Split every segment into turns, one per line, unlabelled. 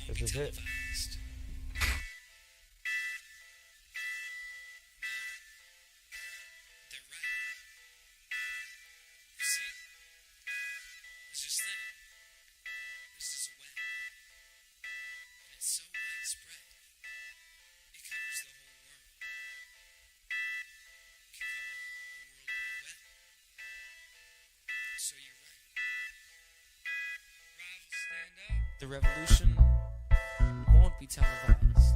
This is it.
The revolution won't be televised.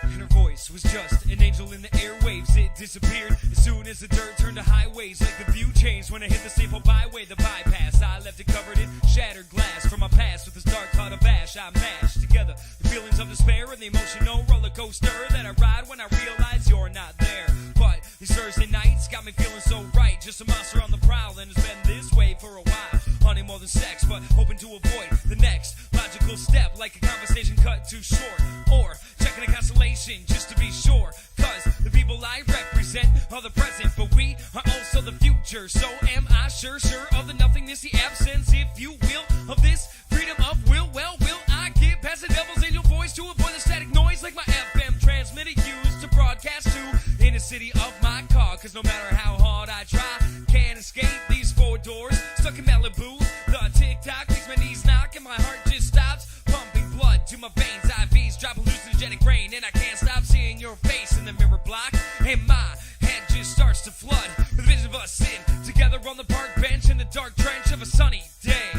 And her voice was just an angel in the airwaves. It disappeared as soon as the dirt turned to highways. Like the view changed when I hit the staple byway, the bypass. I left it covered in shattered glass from my past with this dark cloud of ash. I mashed together the feelings of despair and the emotional roller coaster that I ride when I realize you're not there. But these Thursday nights got me feeling so right. Just a monster on the prowl, and it's been this way for a while. Honey, more than sex, but hoping to avoid the next logical step, like a conversation cut too short, or checking a constellation just to be sure. Cause the people I represent are the present, but we are also the future. So am I sure of the nothingness, the absence, if you will, of this freedom of will. Well, will I get past the devil's angel voice to avoid the static noise like my FM transmitter used to broadcast to in the city of my car? Cause no matter how hard I try, can't escape these four doors. Stuck in Malibu, the tick-tock makes my knees knock and my heart just stops pumping blood to my veins. IVs drop hallucinogenic rain and I can't stop seeing your face in the mirror block. And my head just starts to flood with the vision of us sitting together on the park bench in the dark trench of a sunny day.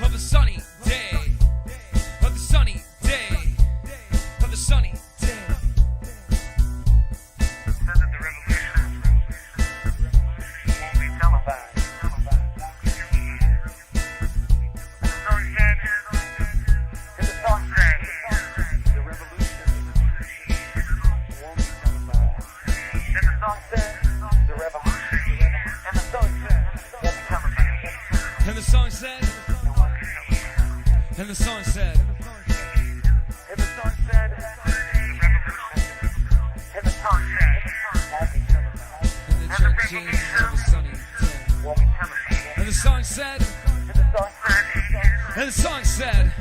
Of a sunny day. Of the sunny day. Of the sunny day.
Said that the revolution won't be televised. And the song said, the revolution won't be televised. And the song said, the revolution. And the song said, won't be televised.
And the song said, and the song said,
And the song said, the revolution. And the song said, won't be televised.
and the church changes of a sunny day.
Won't be televised.
And the song said,
And the song said,
and the song said,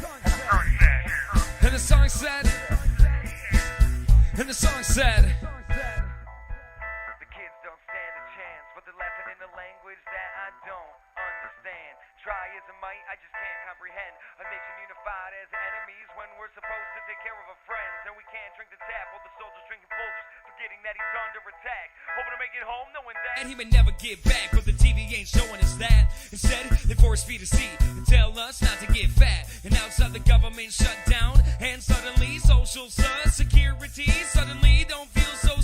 and the song said, and the song said.
the kids don't stand a chance, but they're laughing in a language that I don't understand. Try as I might, I just can't comprehend a nation unified as enemies when we're supposed to take care of our friends. And we can't drink the tap while the soldiers drinking Folgers, forgetting that he's under attack. Hoping to make it home knowing that.
And he may never get back, but the TV ain't showing us that. Instead, they force feed a seed and tell us not to get fat. And outside the government shut down, and suddenly social security suddenly don't feel so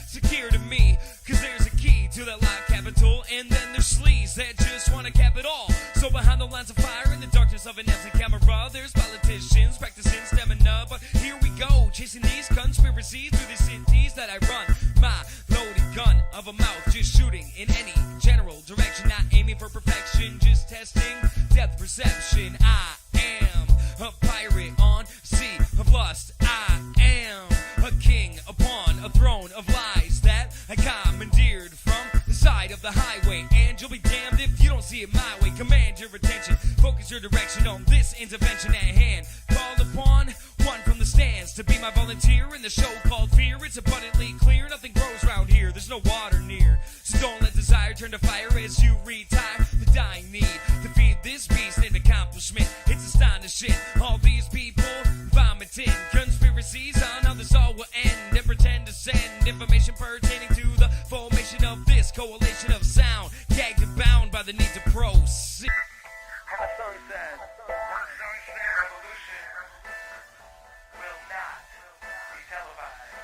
secure to me. Cause there's a key to that live capital, and then there's sleaze that just wanna cap it all. So behind the lines of fire in the darkness of an empty camera, there's politicians practicing stamina. But here we go, chasing these conspiracies through the cities that I run. My loaded gun of a mouth, just shooting in any general direction, not aiming for perfection, just testing depth perception. I am a pirate on sea of lust. I am a king upon a throne of lies that I commandeered from the side of the highway. And you'll be damned if you don't see it my way. Command your attention, focus your direction on this intervention at hand. Called upon one from the stands to be my volunteer in the show called Fear. It's abundantly clear, nothing grows round here, there's no water near. So don't let desire turn to fire as you retire. The dying need to feed this beast an accomplishment. It's astonishing, all these people vomiting conspiracies on how this all will end, and pretend to send information pertaining to the formation of this coalition of sound, gagged and bound by the need to proceed.
And the song said, revolution will not be televised.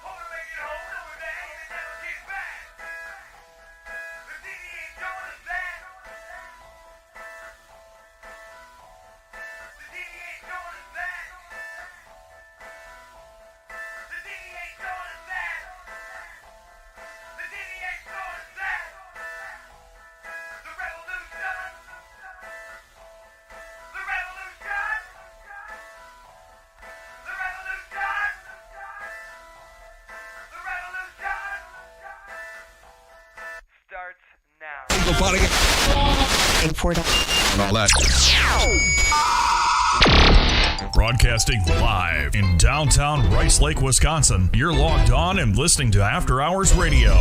Hope to make it home knowing that they never get back. The TV ain't showing us that. The TV ain't showing us that. The TV ain't showing us that. The TV ain't showing us that. The
party. And all that.
Broadcasting live in downtown Rice Lake, Wisconsin. You're logged on and listening to After Hours Radio.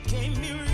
Gave me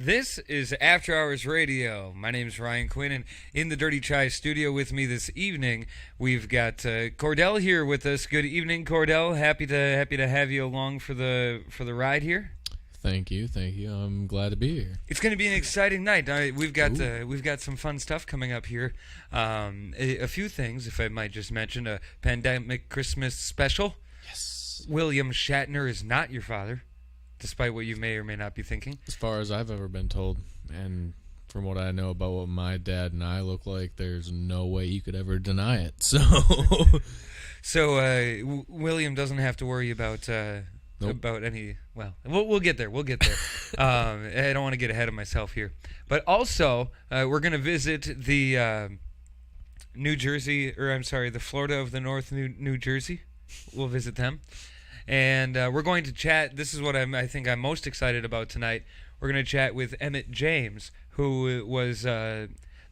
This is After Hours Radio. My name is Ryan Quinn, and in the Dirty Chai studio with me this evening, we've got Cordell here with us. Good evening, Cordell. Happy to have you along for the ride here.
Thank you. I'm glad to be here.
It's going to be an exciting night. We've got some fun stuff coming up here. A few things, if I might just mention, a pandemic Christmas special.
Yes.
William Shatner is not your father, despite what you may or may not be thinking.
As far as I've ever been told, and from what I know about what my dad and I look like, there's no way you could ever deny it.
So, William doesn't have to worry about
Nope.
about any. Well, we'll get there. We'll get there. I don't want to get ahead of myself here. But also, we're going to visit the the Florida of the North, New Jersey. We'll visit them. And we're going to chat. This is what I think I'm most excited about tonight. We're going to chat with Emmitt James, who was the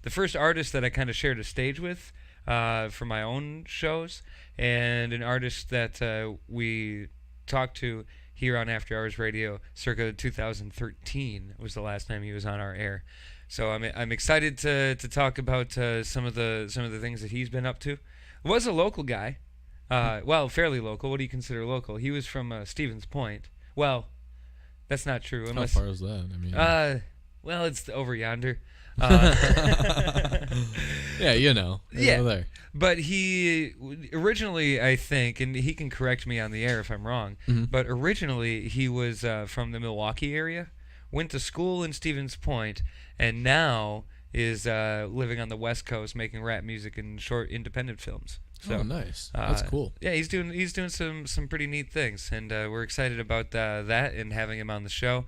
first artist that I kind of shared a stage with for my own shows, and an artist that we talked to here on After Hours Radio circa 2013 was the last time he was on our air. So I'm excited to talk about some of the things that he's been up to. Was a local guy. Well, fairly local. What do you consider local? He was from Stevens Point. Well, that's not true.
How far is that? I mean,
well, it's over yonder.
yeah, over there.
But he originally, I think, and he can correct me on the air if I'm wrong, but originally he was from the Milwaukee area, went to school in Stevens Point, and now is living on the West Coast making rap music and short independent films. So,
nice. That's cool.
Yeah, he's doing some pretty neat things, and we're excited about that and having him on the show.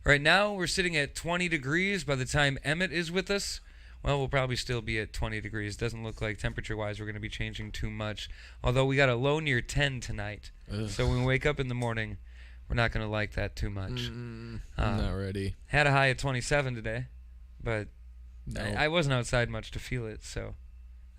Right now, we're sitting at 20 degrees. By the time Emmitt is with us, well, we'll probably still be at 20 degrees. Doesn't look like temperature-wise we're going to be changing too much, although we got a low near 10 tonight.
Ugh.
So when we wake up in the morning, we're not going to like that too much.
I'm not ready.
Had a high of 27 today, but
No.
I wasn't outside much to feel it, so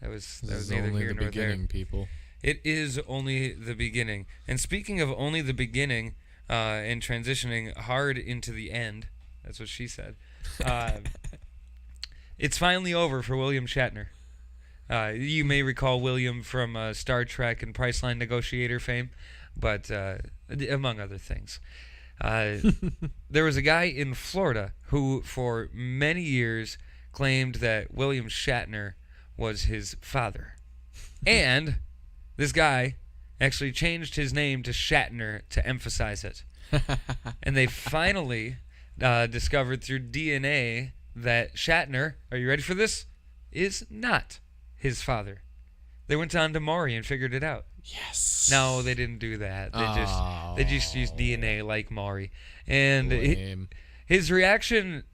that was
This
neither
is only
here
the
nor there.
beginning, people.
It is only the beginning. And speaking of only the beginning and transitioning hard into the end, that's what she said, it's finally over for William Shatner. You may recall William from Star Trek and Priceline Negotiator fame, but among other things. There was a guy in Florida who for many years claimed that William Shatner was his father. And this guy actually changed his name to Shatner to emphasize it. And they finally discovered through DNA that Shatner, are you ready for this, is not his father. They went on to Maury and figured it out.
Yes.
No, they didn't do that. They just used DNA like Maury. And his reaction,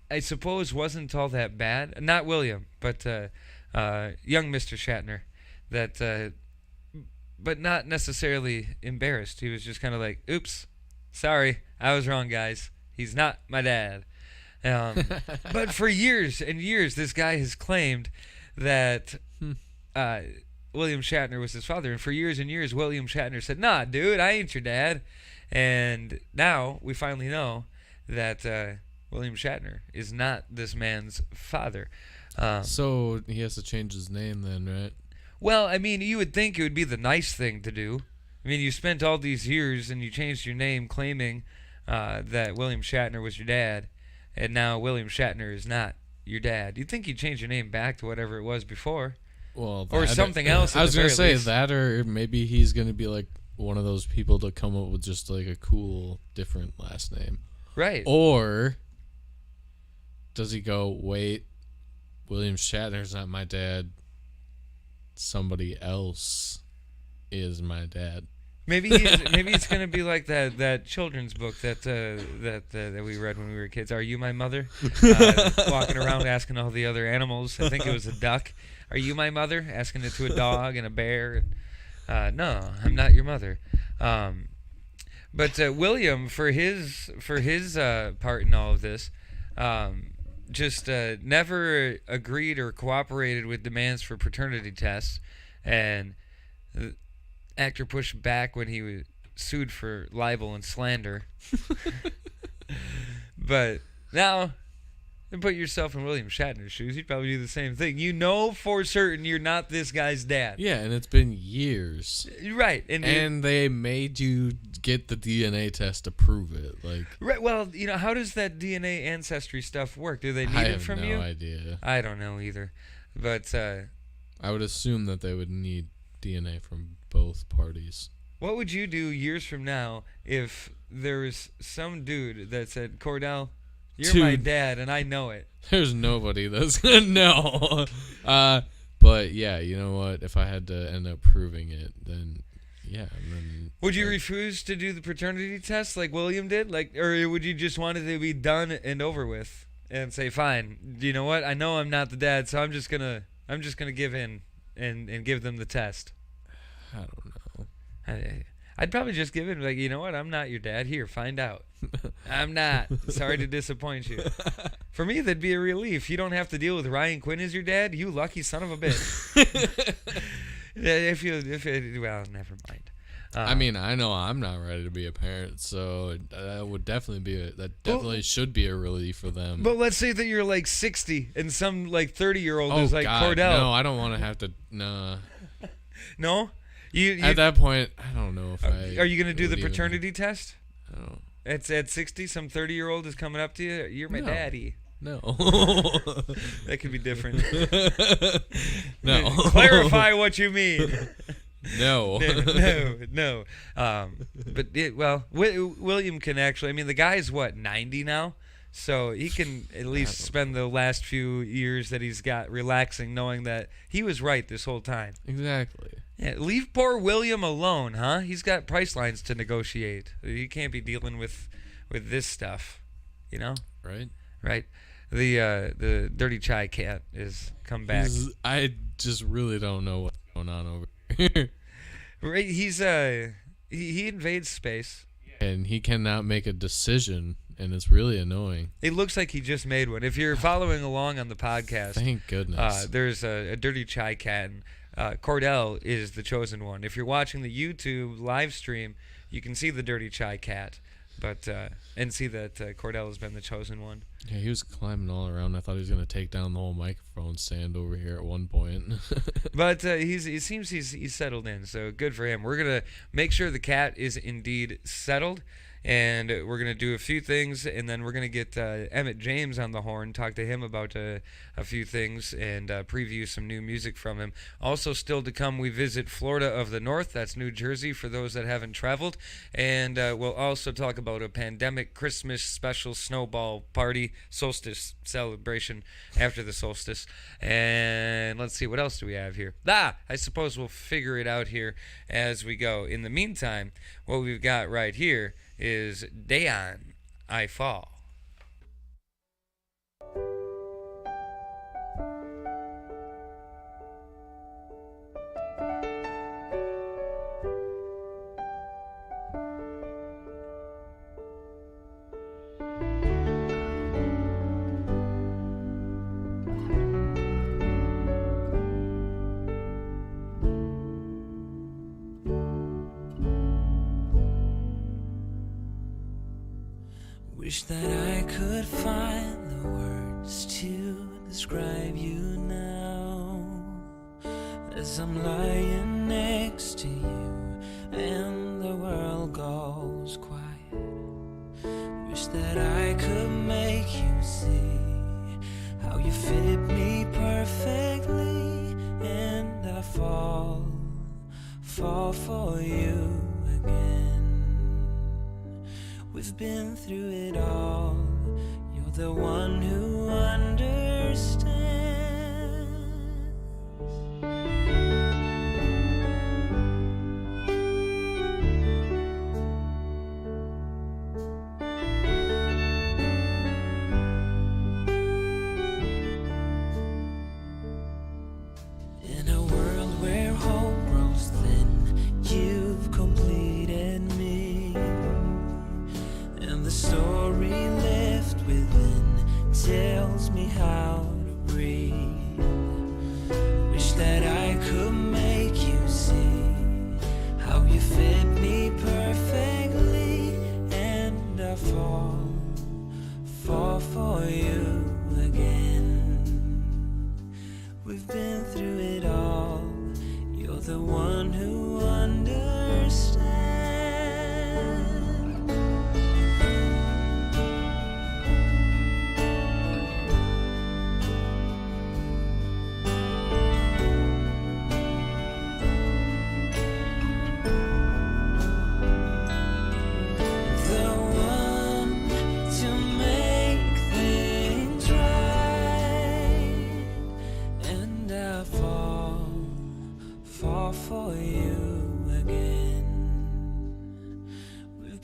I suppose, wasn't all that bad. Not William, but young Mr. Shatner. But not necessarily embarrassed. He was just kind of like, oops, sorry, I was wrong, guys. He's not my dad. But for years and years, this guy has claimed that William Shatner was his father. And for years and years, William Shatner said, nah, dude, I ain't your dad. And now we finally know that William Shatner is not this man's father.
So he has to change his name then, right?
Well, I mean, you would think it would be the nice thing to do. I mean, you spent all these years and you changed your name claiming that William Shatner was your dad, and now William Shatner is not your dad. You'd think you'd change your name back to whatever it was before.
Well,
or something else.
I was
going
to say that, or maybe he's going to be like one of those people to come up with just like a cool, different last name.
Right.
Or does he go, wait, William Shatner's not my dad, somebody else is my dad?
Maybe it's going to be like that children's book that we read when we were kids. Are you my mother? Walking around asking all the other animals. I think it was a duck. Are you my mother? Asking it to a dog and a bear. No, I'm not your mother. But William, for his part in all of this, just never agreed or cooperated with demands for paternity tests, and the actor pushed back when he was sued for libel and slander. But
Now, put yourself in William Shatner's shoes. You'd probably do the same thing. You know for certain you're not this guy's dad.
Yeah, and it's been years.
Right.
And they made you get the DNA test to prove it. Like,
right. Well, how does that DNA ancestry stuff work? Do they need it from you?
I have no idea.
I don't know either. But
I would assume that they would need DNA from both parties.
What would you do years from now if there was some dude that said, Cordell, you're my dad, and I know it?
There's nobody that's going to know. But, yeah, you know what? If I had to end up proving it, then, yeah. Then,
would you refuse to do the paternity test like William did? Or would you just want it to be done and over with and say, fine, you know what? I know I'm not the dad, so I'm just gonna give in and give them the test.
I don't know.
I'd probably just give in, like, you know what? I'm not your dad. Here, find out. I'm not. Sorry to disappoint you. For me, that'd be a relief. You don't have to deal with Ryan Quinn as your dad. You lucky son of a bitch. Well, never mind.
I mean, I know I'm not ready to be a parent, so that would definitely should be a relief for them.
But let's say that you're like 60 and some like 30-year-old is like,
God,
Cordell.
No, I don't want to have to. Nah.
No?
At that point, I don't know if
Are you going to do the paternity test?
No.
It's at 60, some 30-year-old is coming up to you. You're my daddy.
No.
That could be different.
No.
Clarify what you mean.
No.
No. But William can actually. I mean, the guy's 90 now, so he can at least spend the last few years that he's got relaxing, knowing that he was right this whole time.
Exactly.
Yeah, leave poor William alone, huh? He's got price lines to negotiate. He can't be dealing with this stuff,
Right.
Right. The dirty chai cat is come back.
I just really don't know what's going on over here.
Right. He's he invades space,
and he cannot make a decision, and it's really annoying.
It looks like he just made one. If you're following along on the podcast,
thank goodness.
There's a dirty chai cat. And, Cordell is the chosen one. If you're watching the YouTube live stream, you can see the dirty chai cat, and see that Cordell has been the chosen one.
Yeah, he was climbing all around. I thought he was gonna take down the whole microphone stand over here at one point.
But he seems he's settled in, so good for him. We're gonna make sure the cat is indeed settled. And we're going to do a few things, and then we're going to get Emmitt James on the horn, talk to him about a few things, and preview some new music from him. Also, still to come, we visit Florida of the North. That's New Jersey for those that haven't traveled. And we'll also talk about a pandemic Christmas special snowball party, solstice celebration after the solstice. And let's see, what else do we have here? I suppose we'll figure it out here as we go. In the meantime, what we've got right here is Dayon, I Fall.
Wish that I could find the words to describe you now, as I'm lying next to you and the world goes quiet. Wish that I could make you see how you fit me perfectly, and I fall for you again. We've been through it all. You're the one who understands. In a world where hope grows thin, you've completed me. The story left within tells me how to breathe.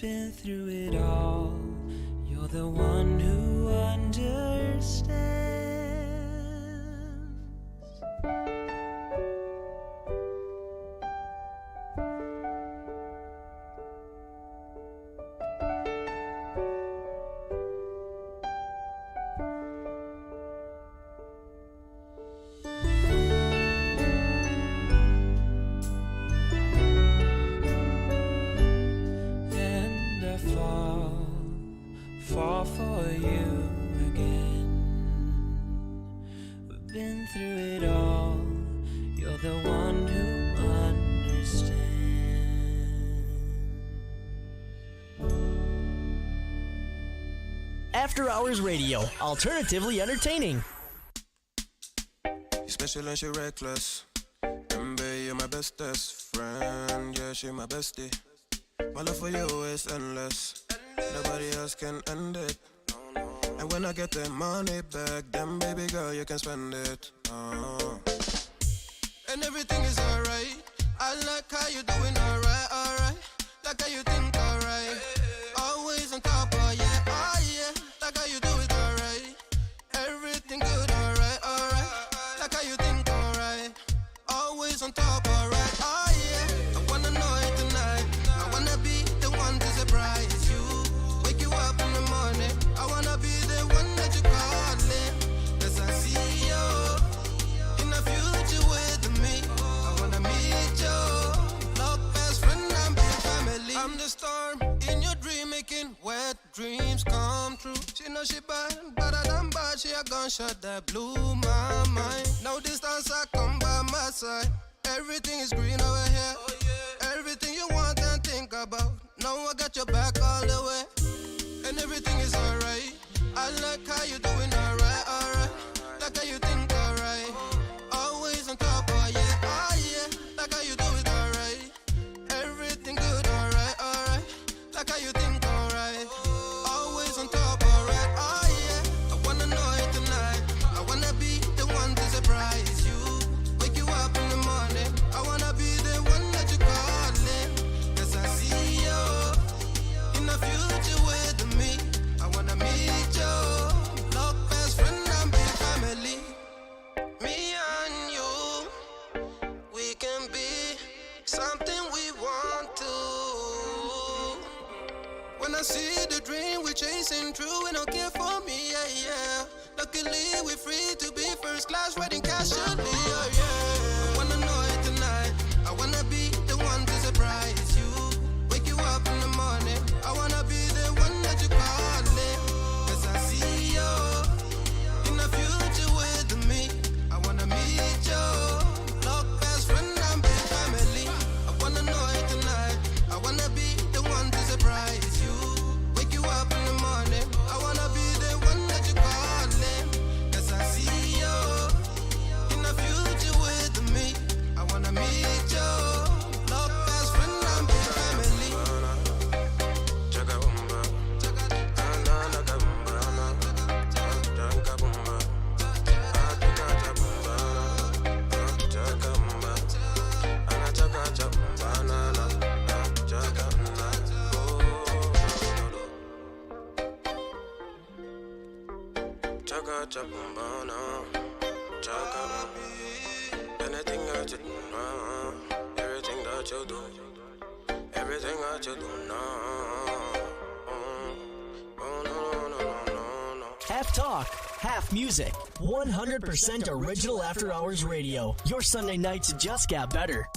been through it all. You're the one who understands. And I fall for you again. We've been through it all. You're the one who understands.
After Hours Radio, alternatively entertaining.
You're special and she reckless. Remember, you're my bestest friend. Yeah, she my bestie. My love for you is endless. Nobody else can end it. And when I get the money back, then baby girl, you can spend it. And everything is alright. I like how you doing alright, alright. Like how you think alright. Always on top, oh yeah, oh yeah. Like how you do it alright. Everything good, alright, alright. Like how you think alright. Always on top, alright, oh yeah. I wanna know it tonight. I wanna be the one to surprise you. Wake you up in the morning. I wanna be the one that you calling. 'Cause I see you in the future with me. I wanna meet you. Love best friend and be family. I'm the storm in your dream, making wet dreams come true. She know she bad, but I done bad. She a gunshot that blew my mind. No distance, I come by my side. Everything is green over here. Everything you want and think about. No, I got your back all the way. And everything is alright. I like how you doing alright, alright. Like how you think alright. Always on top, oh yeah, oh yeah. Like how you do it alright. Everything good, alright, alright. Like how you think alright. Always on top, alright, oh yeah. I wanna know it tonight. I wanna be the one to surprise you. Wake you up in the morning. I wanna be the one that you calling. 'Cause I see you in the future with me. I wanna meet you. Love best friend and be family. Me and you, we can be something we want to. When I see the dream we're chasing true, we don't care for me, yeah, yeah. Luckily we're free to be first class, wedding casually, oh yeah. I wanna know it tonight. I wanna be the one to surprise you. Wake you up in the morning. I wanna be the one that you calling. 'Cause I see you in the future with me. I wanna meet you. Love best friend and be family. I wanna know it tonight. I wanna be the one to surprise you. Wake you up in the morning. I wanna be the one that you calling. 'Cause I see you in the future with me. I wanna meet you. Love best friend and be family. Anything that you do now, everything that you do, everything that you do now. Oh, no, no, no, no, no.
Half talk, half music. 100% original After Hours Radio. Your Sunday nights just got better.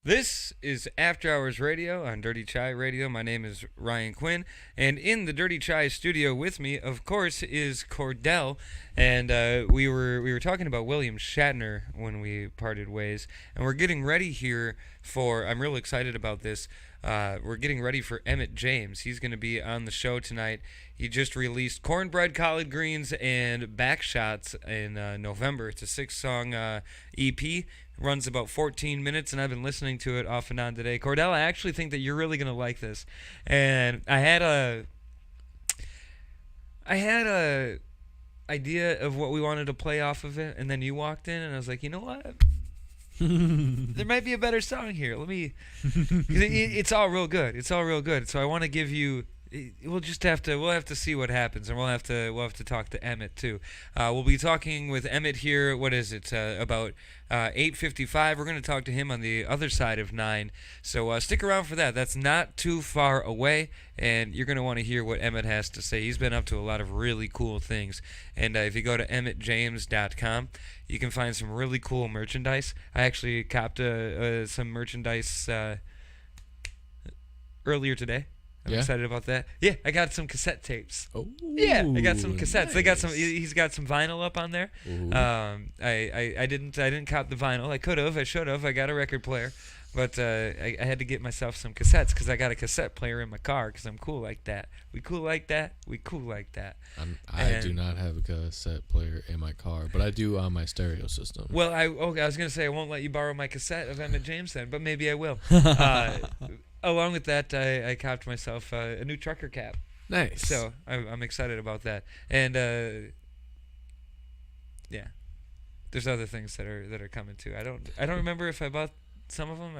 This is After Hours Radio on Dirty Chai Radio. My name is Ryan Quinn, and in the Dirty Chai studio with me, of course, is Cordell. And we were talking about William Shatner when we parted ways, and we're getting ready here for. I'm real excited about this. We're getting ready for Emmitt James. He's going to be on the show tonight. He just released Cornbread, Collard Greens, and Backshots in November. It's a 6-song EP. Runs about 14 minutes, and I've been listening to it off and on today. Cordell, I actually think that you're really going to like this. And I had a idea of what we wanted to play off of it, and then you walked in, and I was like, you know what? There might be a better song here. Let me. It's all real good. It's all real good. So I want to give you. We'll have to see what happens, and we'll have to talk to Emmitt too. We'll be talking with Emmitt here. What is it? About 8:55. We're going to talk to him on the other side of 9. So stick around for that. That's not too far away, and you're going to want to hear what Emmitt has to say. He's been up to a lot of really cool things, and if you go to emmittjames.com, you can find some really cool merchandise. I actually copped some merchandise earlier today. I'm excited about that. Yeah, I got some cassette tapes.
Oh,
yeah, I got some cassettes.
Nice.
They got some. He's got some vinyl up on there.
Ooh.
I didn't cop the vinyl. I could have. I should have. I got a record player, but I had to get myself some cassettes because I got a cassette player in my car because I'm cool like that. We cool like that. We cool like that.
I do not have a cassette player in my car, but I do on my stereo system.
Well, I was gonna say I won't let you borrow my cassette of Emmitt James then, but maybe I will. Along with that, I copped myself a new trucker cap.
Nice.
So I'm excited about that. And yeah, there's other things that are coming too. I don't remember if I bought some of them.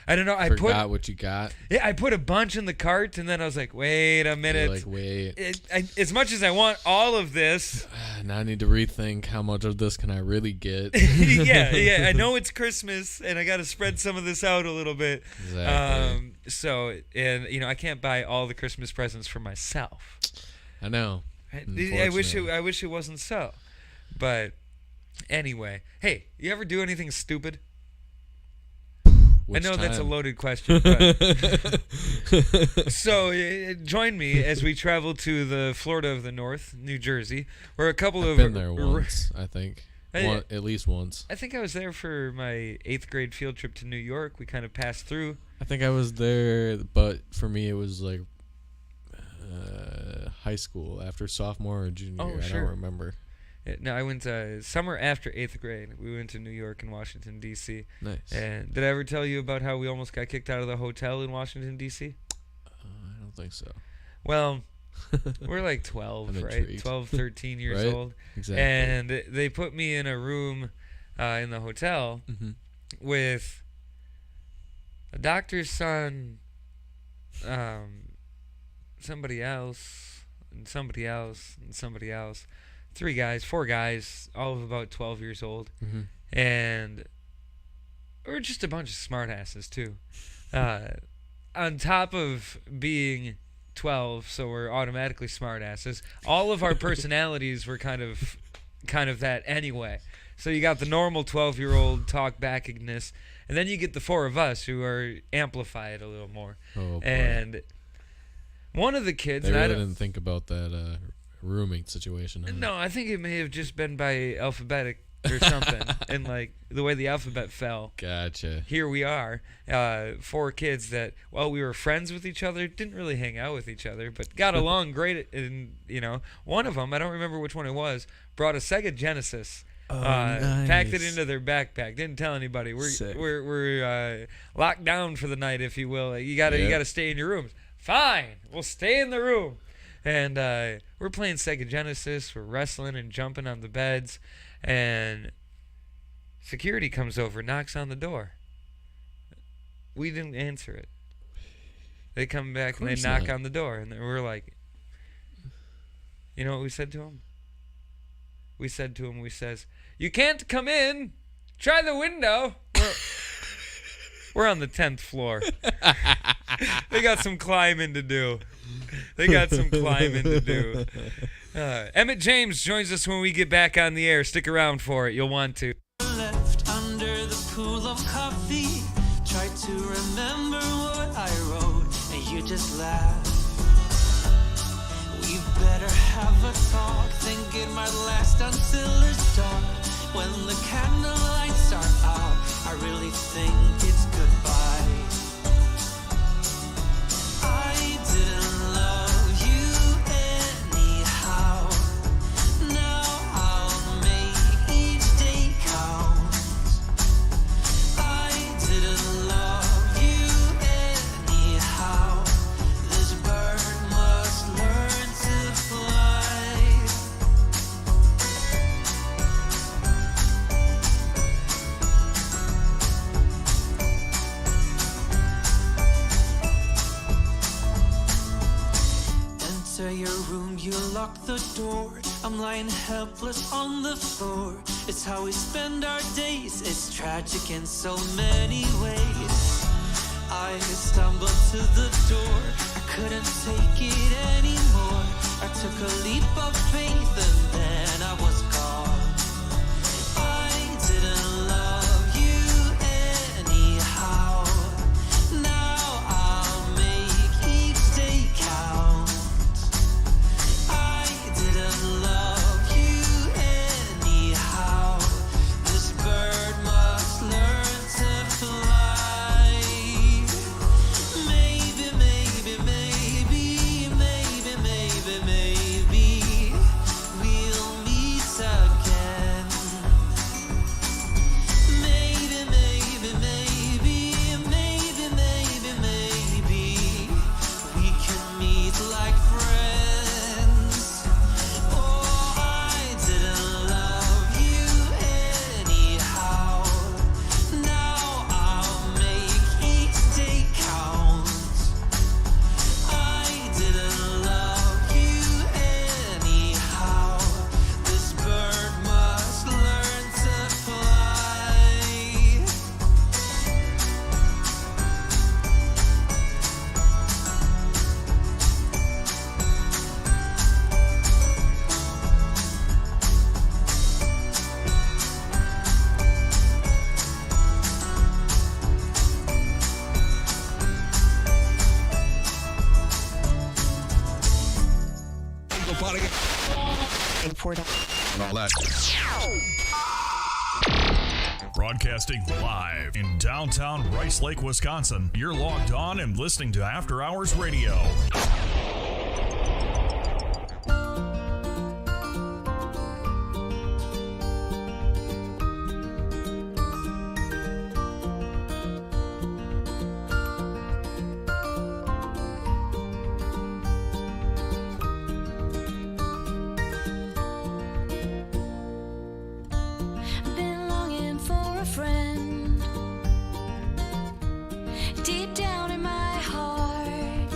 I don't know. I
forgot what you got.
Yeah, I put a bunch in the cart, and then I was like, wait a minute.
You're like, wait.
As much as I want all of this.
Now I need to rethink how much of this can I really get.
yeah. I know it's Christmas, and I got to spread some of this out a little bit.
Exactly.
I can't buy all the Christmas presents for myself.
I know.
I wish it wasn't so. But anyway, hey, you ever do anything stupid?
Which
I know that's a
time?
loaded question, but so join me as we travel to the Florida of the North, New Jersey, where a couple
I've
of
been there once, I think. At least once.
I think I was there for my 8th grade field trip to New York. We kind of passed through.
I think I was there, but for me it was like high school after sophomore or junior year.
Sure.
I don't remember.
No, I went summer after 8th grade. We went to New York and Washington, D.C.
Nice.
And did I ever tell you about how we almost got kicked out of the hotel in Washington, D.C.?
I don't think so.
Well, we're like 12,
I'm
right?
intrigued.
12, 13 years
Right?
old.
Exactly.
And they put me in a room in the hotel with a doctor's son, somebody else, and somebody else, and somebody else. 4 guys, all of about 12 years old. And we're just a bunch of smartasses, too. On top of being 12, so we're automatically smartasses, all of our personalities were kind of that anyway. So you got the normal 12-year-old talk-backingness, and then you get the 4 of us who are amplified a little more.
Oh, boy.
And one of the kids...
They really didn't think about that rooming situation. Huh?
No, I think it may have just been by alphabetic or something, and like the way the alphabet fell.
Gotcha.
Here we are, 4 kids that, while we were friends with each other, didn't really hang out with each other, but got along great. And one of them, I don't remember which one it was, brought a Sega Genesis.
Nice.
Packed it into their backpack. Didn't tell anybody. We're locked down for the night, if you will. You gotta stay in your rooms. Fine, we'll stay in the room. And we're playing Sega Genesis. We're wrestling and jumping on the beds. And security comes over, knocks on the door. We didn't answer it. They come back and they knock on the door. And we're like, you know what we said to him? We says, you can't come in. Try the window. We're on the 10th floor. They got some climbing to do. Emmitt James joins us when we get back on the air. Stick around for it. You'll want to.
Left under the pool of coffee. Try just laugh. We better have a talk, think it might last until it's dark. When the candle lights are out, I really think it's goodbye. I didn't love you anyhow. Now I'll make each day count. I didn't love you anyhow. This bird must learn to fly. Enter your room, you lock the door. I'm lying helpless on the floor. It's how we spend our days. It's tragic in so many ways. I stumbled to the door. I couldn't take it anymore. I took a leap of faith and then I was gone. I didn't love you anyhow. Now I'll make each day count. I didn't love you anyhow. This bird must learn to fly. Maybe, maybe, maybe, maybe, maybe, maybe we'll meet again. Maybe, maybe, maybe, maybe, maybe, maybe we can meet like friends. Oh, I didn't love you anyhow. Now I'll make each day count. I didn't love you anyhow. This bird must learn to fly.
Broadcasting live in downtown Rice Lake, Wisconsin. You're logged on and listening to After Hours Radio.
Been longing for a friend deep down in my heart.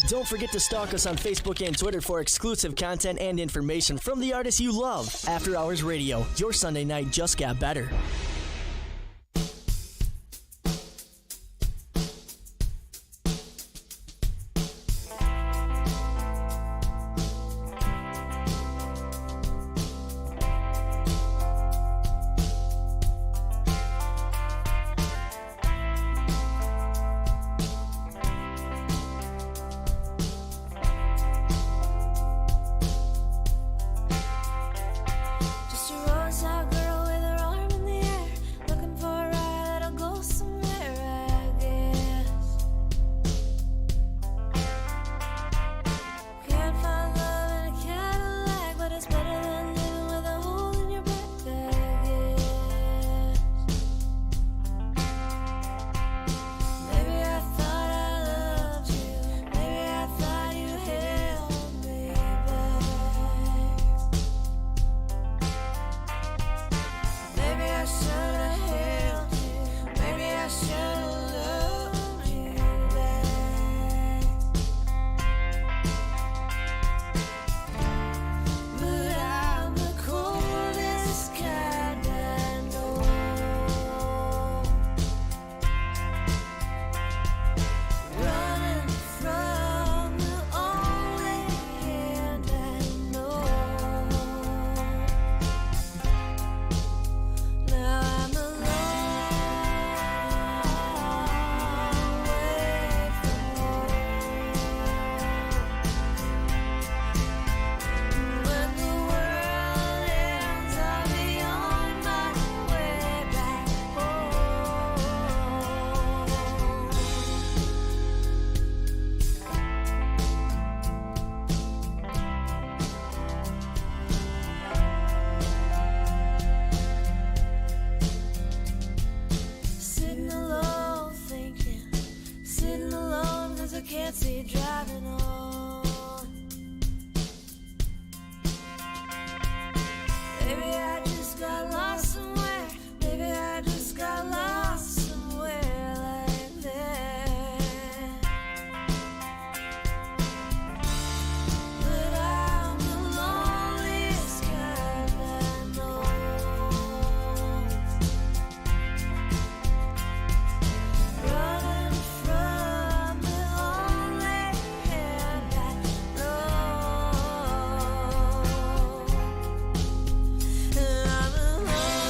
Don't forget to stalk us on Facebook and Twitter for exclusive content and information from the artists you love. After Hours Radio, your Sunday night just got better.
Just a roadside girl with her arm in the air, looking for a ride that'll go somewhere, I guess. Can't find love in a Cadillac, but it's better than living with a hole in your back, I guess. Maybe I thought I loved you, maybe I thought you held me back. Maybe I should have held you. Maybe I should have loved you back. But I'm the coldest kind I know. Running from the only hand I know. Now I'm a long way from home. When the world ends, I'll be on my way back home. Sitting alone thinking, sitting alone 'cause I can't see driving on. Maybe I just got lost somewhere, maybe I just got lost somewhere like that. But I'm the loneliest kind I know. Running from the only hand I know. And I'm a long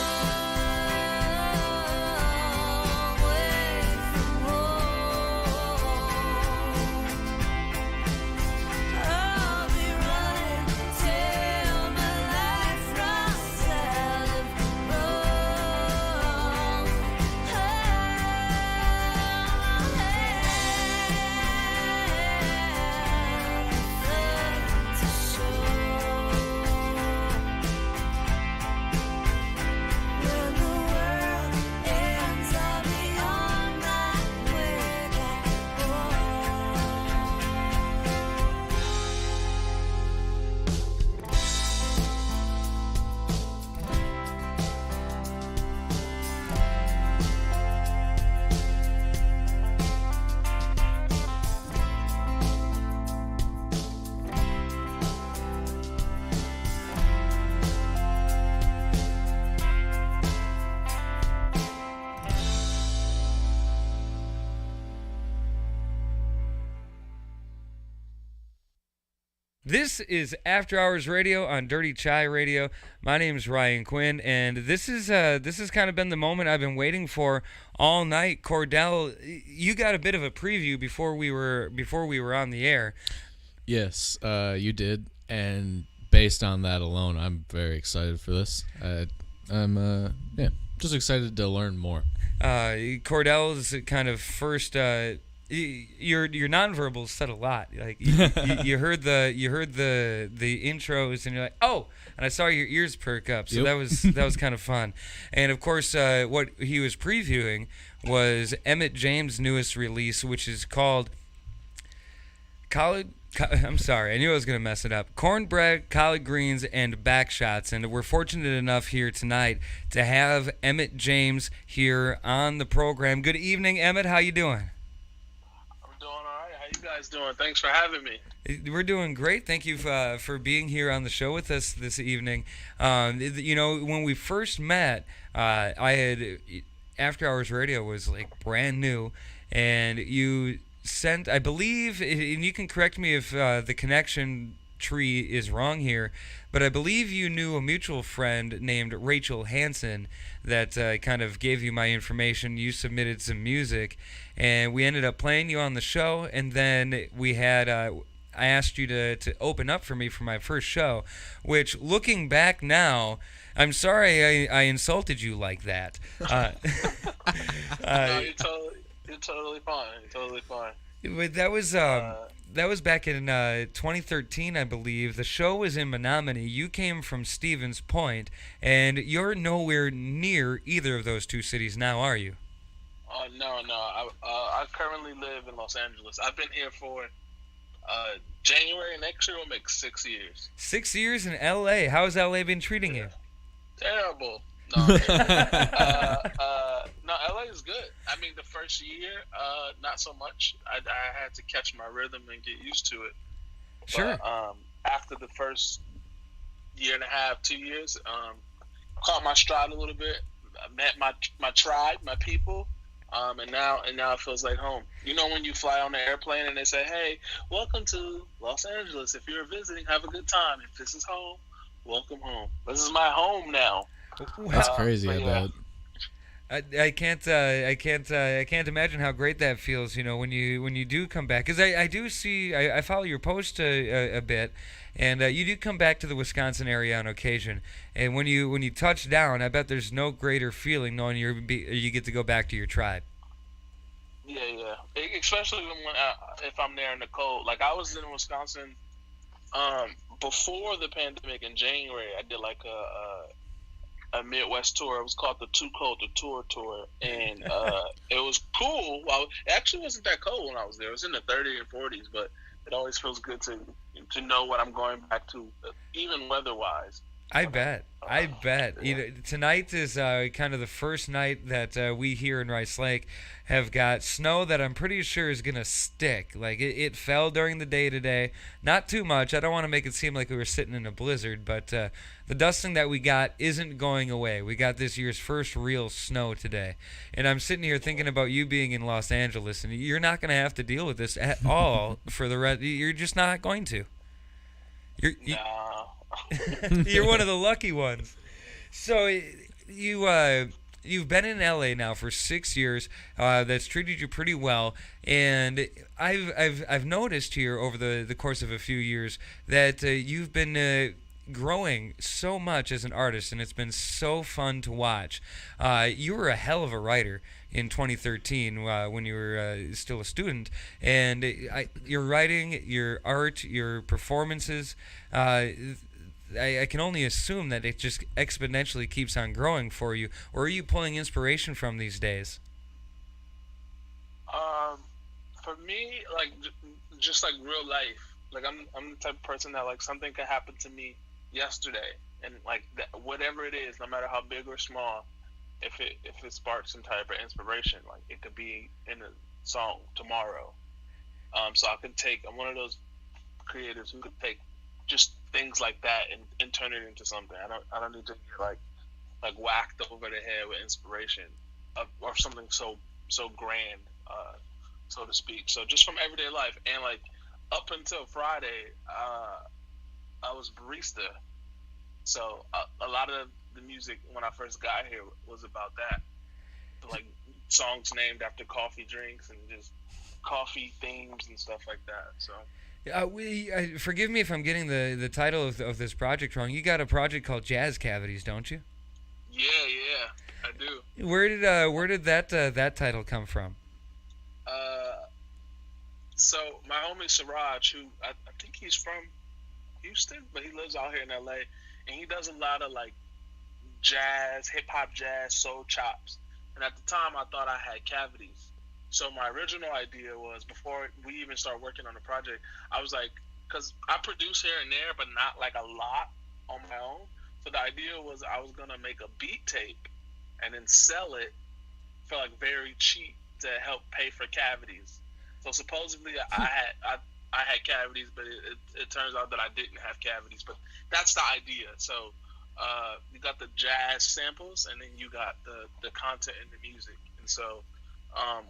way from home. I'll be running till my life runs out of road. To show. When the world ends, I'll be on my way back
This is After Hours Radio on Dirty Chai Radio. My name's Ryan Quinn, and this has kind of been the moment I've been waiting for all night. Cordell, you got a bit of a preview before we were on the air.
Yes, you did, and based on that alone, I'm very excited for this. I'm just excited to learn more.
Cordell's kind of first. Your nonverbals said a lot. Like you heard the intros, and you're like, oh, and I saw your ears perk up. So
Yep.
that was kind of fun. And of course, what he was previewing was Emmitt James' newest release, which is called I'm sorry, I knew I was going to mess it up. Cornbread, collard greens, and backshots. And we're fortunate enough here tonight to have Emmitt James here on the program. Good evening, Emmitt. How you doing?
I'm doing all right. How you guys guys doing? Thanks for having me.
We're doing great. Thank you for being here on the show with us this evening. When we first met, I had After Hours Radio was like brand new, and you sent, I believe, and you can correct me if the connection tree is wrong here, but I believe you knew a mutual friend named Rachel Hansen that kind of gave you my information. You submitted some music, and we ended up playing you on the show, and then we had I asked you to open up for me for my first show, which, looking back now, I'm sorry I insulted you like that.
No, you're totally fine. You're totally fine.
But that was back in 2013, I believe. The show was in Menominee. You came from Stevens Point, and you're nowhere near either of those two cities now, are you?
No. I currently live in Los Angeles. I've been here for January next year will make 6 years.
6 years in L.A. How has L.A. been treating you?
Terrible. No, no, LA is good. I mean, the first year, not so much. I had to catch my rhythm and get used to it.
Sure.
But, after the first year and a half, 2 years, caught my stride a little bit. I met my tribe, my people, and now it feels like home. You know, when you fly on the airplane and they say, "Hey, welcome to Los Angeles. If you're visiting, have a good time. If this is home, welcome home." This is my home now.
That's crazy. I
yeah.
bet.
I can't imagine how great that feels. You know, when you do come back, because I do see, I follow your post a bit, and you do come back to the Wisconsin area on occasion. And when you touch down, I bet there's no greater feeling knowing you get to go back to your tribe.
Yeah. Especially if I'm there in the cold. Like, I was in Wisconsin before the pandemic in January. I did like a Midwest tour. It was called the Too Cold to Tour, and it was cool. Well, it actually wasn't that cold when I was there. It was in the 30s and 40s, but it always feels good to know what I'm going back to, even weather-wise.
I bet.
Yeah.
You know, tonight is kind of the first night that we here in Rice Lake have got snow that I'm pretty sure is going to stick. Like, it fell during the day today. Not too much. I don't want to make it seem like we were sitting in a blizzard, but the dusting that we got isn't going away. We got this year's first real snow today. And I'm sitting here thinking about you being in Los Angeles, and you're not going to have to deal with this at all for the rest. You're just not going to. You're one of the lucky ones. So you've been in LA now for 6 years. That's treated you pretty well, and I've noticed here over the course of a few years that you've been growing so much as an artist, and it's been so fun to watch. You were a hell of a writer in 2013 when you were still a student, and your writing, your art, your performances, I can only assume that it just exponentially keeps on growing for you. Or are you pulling inspiration from these days?
For me, like, just like real life, like I'm the type of person that, like, something could happen to me yesterday, and like whatever it is, no matter how big or small, if it sparks some type of inspiration, like it could be in a song tomorrow. So I'm one of those creators who could take just things like that and turn it into something. I don't need to get like whacked over the head with inspiration or something so grand, so to speak. So just from everyday life, and like up until Friday, I was barista. So a lot of the music when I first got here was about that, like songs named after coffee drinks and just coffee themes and stuff like that. So.
Forgive me if I'm getting the title of this project wrong. You got a project called Jazz Cavities, don't you?
Yeah, I do.
Where did that title come from?
So my homie Siraj, who I think he's from Houston, but he lives out here in LA, and he does a lot of like jazz, hip hop, jazz, soul chops. And at the time, I thought I had cavities. So my original idea was, before we even started working on the project, I was like, because I produce here and there, but not like a lot on my own. So the idea was I was going to make a beat tape and then sell it for like very cheap to help pay for cavities. So supposedly I had cavities, but it turns out that I didn't have cavities. But that's the idea. So you got the jazz samples, and then you got the content in the music. And so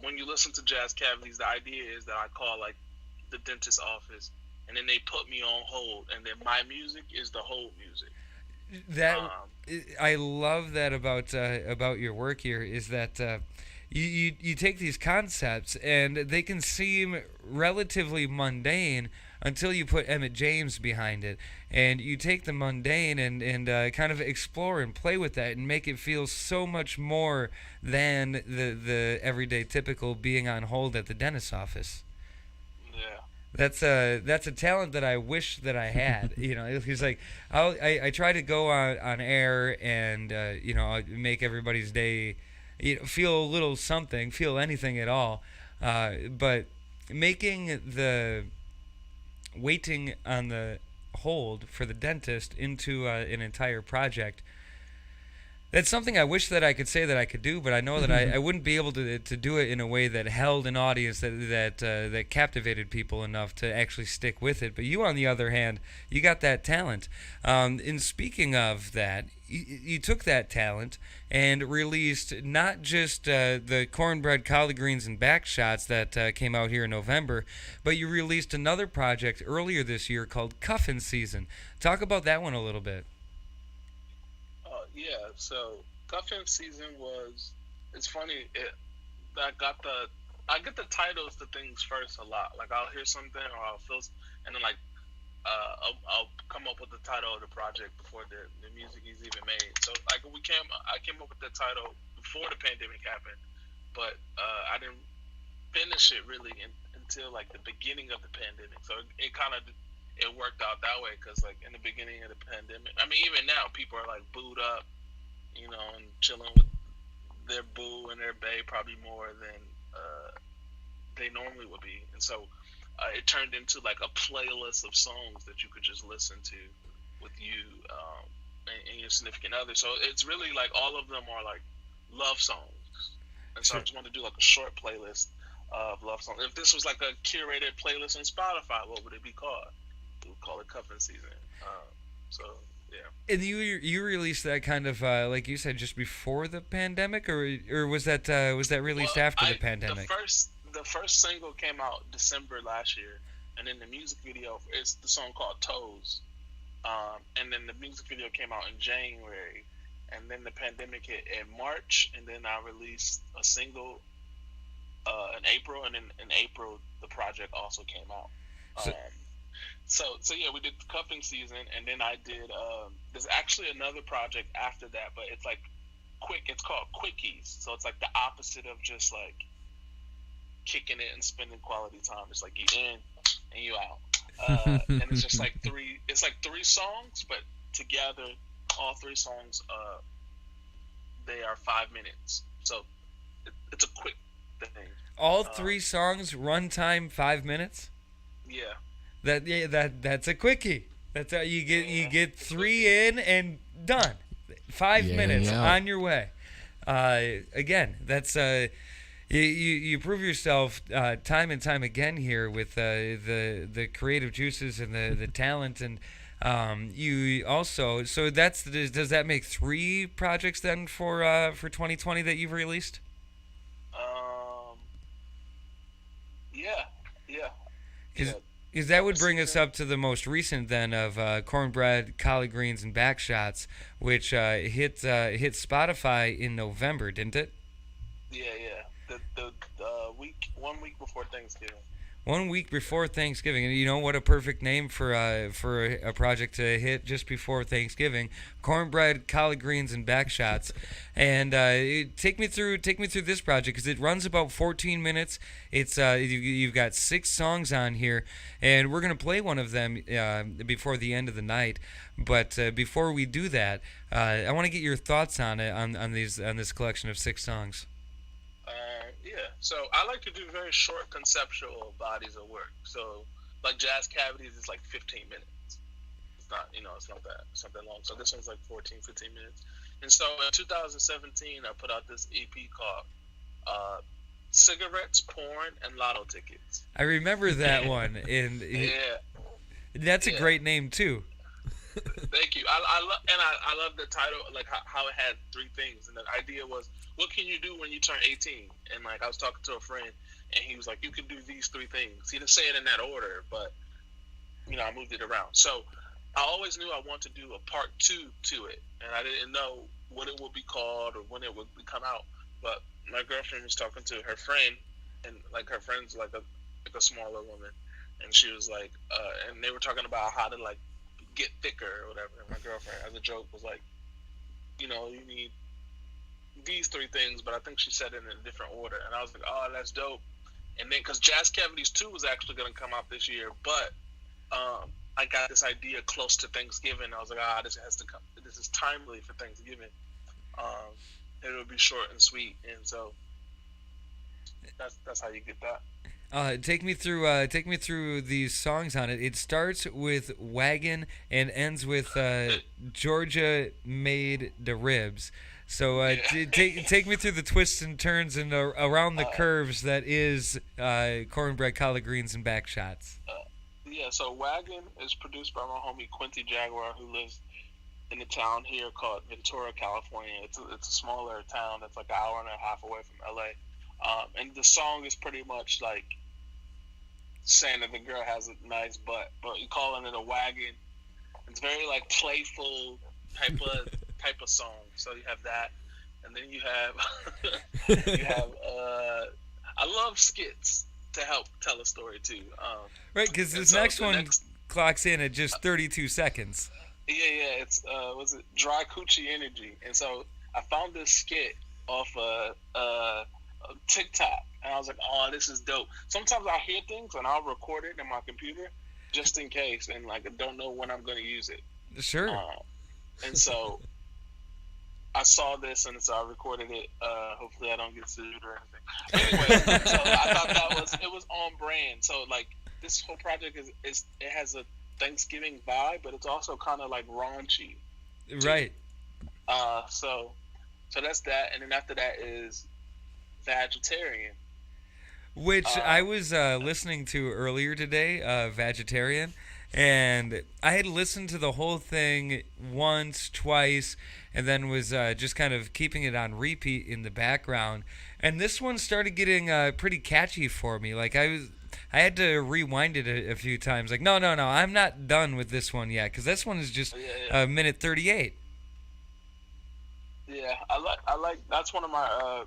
when you listen to Jazz Cavities, the idea is that I call like the dentist's office, and then they put me on hold, and then my music is the hold music.
That I love that about your work here is that you take these concepts and they can seem relatively mundane until you put Emmitt James behind it, and you take the mundane and kind of explore and play with that and make it feel so much more than the everyday typical being on hold at the dentist's office.
Yeah.
That's a talent that I wish that I had. You know, he's like, I try to go on air and you know, make everybody's day, you know, feel a little something, feel anything at all, but making the waiting on the hold for the dentist into an entire project. That's something I wish that I could say that I could do, but I know that I wouldn't be able to do it in a way that held an audience that captivated people enough to actually stick with it. But you, on the other hand, you got that talent. And speaking of that, you took that talent and released not just the Cornbread, Collard Greens, and Backshots that came out here in November, but you released another project earlier this year called Cuffin' Season. Talk about that one a little bit.
Yeah, so Cuffin' Season was, it's funny, I get the titles to things first a lot. Like I'll hear something or I'll feel, and then like I'll come up with the title of the project before the music is even made. So like I came up with the title before the pandemic happened, but I didn't finish it really until like the beginning of the pandemic. So it kind of worked out that way, because like in the beginning of the pandemic, I mean even now people are like booed up, you know, and chilling with their boo and their bae probably more than they normally would be, and so it turned into like a playlist of songs that you could just listen to with you and your significant other. So it's really like all of them are like love songs, and so I just wanted to do like a short playlist of love songs. If this was like a curated playlist on Spotify, what would it be called? We call it Cuffin' Season. So yeah. And
you released that kind of like you said just before the pandemic, or was that released after the pandemic?
The first single came out December last year, and then the music video is the song called Toes, and then the music video came out in January, and then the pandemic hit in March, and then I released a single in April, and then in April the project also came out. So yeah, we did the Cuffin' Season, and then I did. There's actually another project after that, but it's like quick. It's called Quickies. So it's like the opposite of just like kicking it and spending quality time. It's like you in and you out, and it's just like three. It's like 3 songs, but together, all 3 songs, they are 5 minutes. So it's a quick thing.
All 3 songs, runtime 5 minutes.
Yeah.
That's a quickie. That's how you get 3 in and done. 5 minutes on your way. Again, that's you prove yourself time and time again here with the creative juices and the talent, and you also, so does that make 3 projects then for 2020 that you've released?
Yeah.
Because that would bring us up to the most recent then of Cornbread, Collard Greens, and Backshots, which hit Spotify in November, didn't it?
Yeah. The 1 week before Thanksgiving.
1 week before Thanksgiving, and you know what a perfect name for a project to hit just before Thanksgiving: Cornbread, Collard Greens, and Backshots. And take me through this project, because it runs about 14 minutes. It's you've got 6 songs on here, and we're gonna play one of them before the end of the night. But before we do that, I want to get your thoughts on it on this collection of 6 songs.
Yeah, so I like to do very short conceptual bodies of work. So, like Jazz Cavities is like 15 minutes. It's not that long. So this one's like 14, 15 minutes. And so in 2017, I put out this EP called cigarettes, porn, and lotto tickets.
I remember that one, and
Yeah.
that's a great name too.
Thank you. I love the title, like how it had three things, and the idea was, what can you do when you turn 18? And like I was talking to a friend, and he was like, you can do these three things. He didn't say it in that order, but I moved it around. So I always knew I wanted to do a part 2 to it, and I didn't know what it would be called or when it would come out. But my girlfriend was talking to her friend, and like her friend's like a smaller woman, and she was like, and they were talking about how to like get thicker or whatever. And my girlfriend, as a joke, was like, you need these three things, but I think she said it in a different order. And I was like, oh, that's dope. And then, because Jazz Cavities 2 was actually going to come out this year, but I got this idea close to Thanksgiving. I was like, this has to come. This is timely for Thanksgiving. It would be short and sweet, and so that's how you get that.
Take me through these songs on it. It starts with Wagon and ends with Georgia Made the Ribs. So take me through the twists and turns and around the curves that is Cornbread, Collard Greens, and Backshots.
Yeah, so Wagon is produced by my homie Quincy Jaguar, who lives in a town here called Ventura, California. It's a smaller town that's like an hour and a half away from LA. And the song is pretty much like saying that the girl has a nice butt, but you're calling it a wagon. It's very like playful type of song. So you have that, and then you have I love skits to help tell a story too.
Right, because this next one clocks in at just 32 seconds.
Yeah, it's was it Dry Coochie Energy, and so I found this skit off TikTok, and I was like, oh, this is dope. Sometimes I hear things and I'll record it in my computer just in case, and like I don't know when I'm going to use it.
Sure.
And so I saw this, and so I recorded it. Hopefully I don't get sued or anything. Anyway, so I thought it was on brand. So like this whole project is it has a Thanksgiving vibe, but it's also kind of like raunchy.
Right.
So that's that, and then after that is Vegetarian,
which I was listening to earlier today, Vegetarian, and I had listened to the whole thing once, twice, and then was just kind of keeping it on repeat in the background. And this one started getting pretty catchy for me. Like I had to rewind it a few times. Like, no, I'm not done with this one yet, because this one is just minute 38.
Yeah, I like that's one of my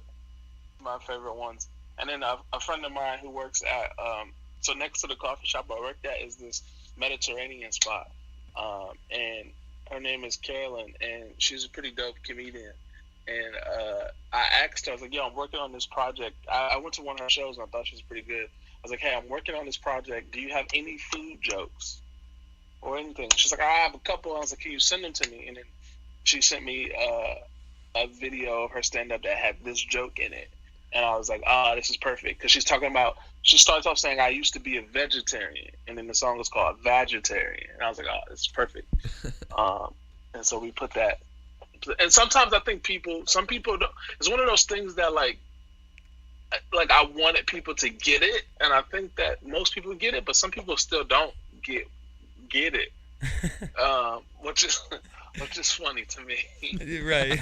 my favorite ones. And then a friend of mine who works at so next to the coffee shop I worked at is this Mediterranean spot, and her name is Carolyn, and she's a pretty dope comedian. And I asked her, I was like, yo, I'm working on this project. I went to one of her shows and I thought she was pretty good. I was like, hey, I'm working on this project. Do you have any food jokes or anything? She's like, I have a couple. I was like, can you send them to me? And then she sent me a video of her stand-up that had this joke in it. And I was like, this is perfect. Because she starts off saying, I used to be a vegetarian. And then the song is called Vegetarian. And I was like, this is perfect. And so we put that. And sometimes I think some people don't. It's one of those things that like I wanted people to get it. And I think that most people get it, but some people still don't get it. Which is funny to me.
Right.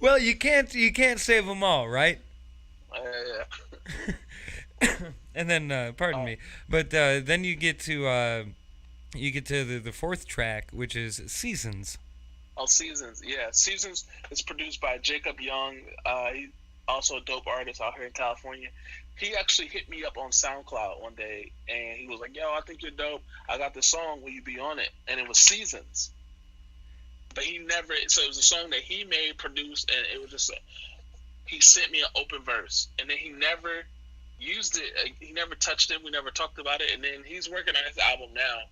Well, you can't save them all, right?
Yeah.
And then, pardon me, but then you get to the fourth track, which is Seasons.
Oh, Seasons, yeah. Seasons is produced by Jacob Young. He's also a dope artist out here in California. He actually hit me up on SoundCloud one day, and he was like, yo, I think you're dope. I got this song. Will you be on it? And it was Seasons. But so it was a song that he made, produced, and it was just he sent me an open verse. And then he never used it. He never touched it. We never talked about it. And then he's working on his album now.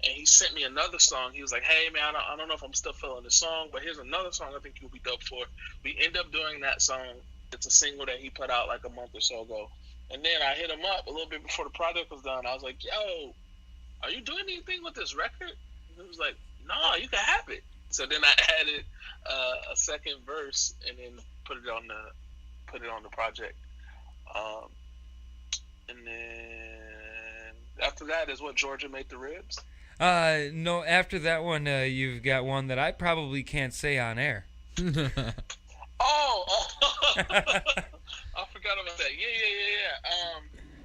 And he sent me another song. He was like, hey, man, I don't know if I'm still feeling this song, but here's another song I think you'll be dope for. We end up doing that song. It's a single that he put out like a month or so ago. And then I hit him up a little bit before the project was done. I was like, yo, are you doing anything with this record? And he was like, no, you can have it. So then I added a second verse and then put it on put it on the project. And then after that is what, Georgia Made the Ribs?
No, after that one, you've got one that I probably can't say on air.
Oh, I forgot about that. Yeah.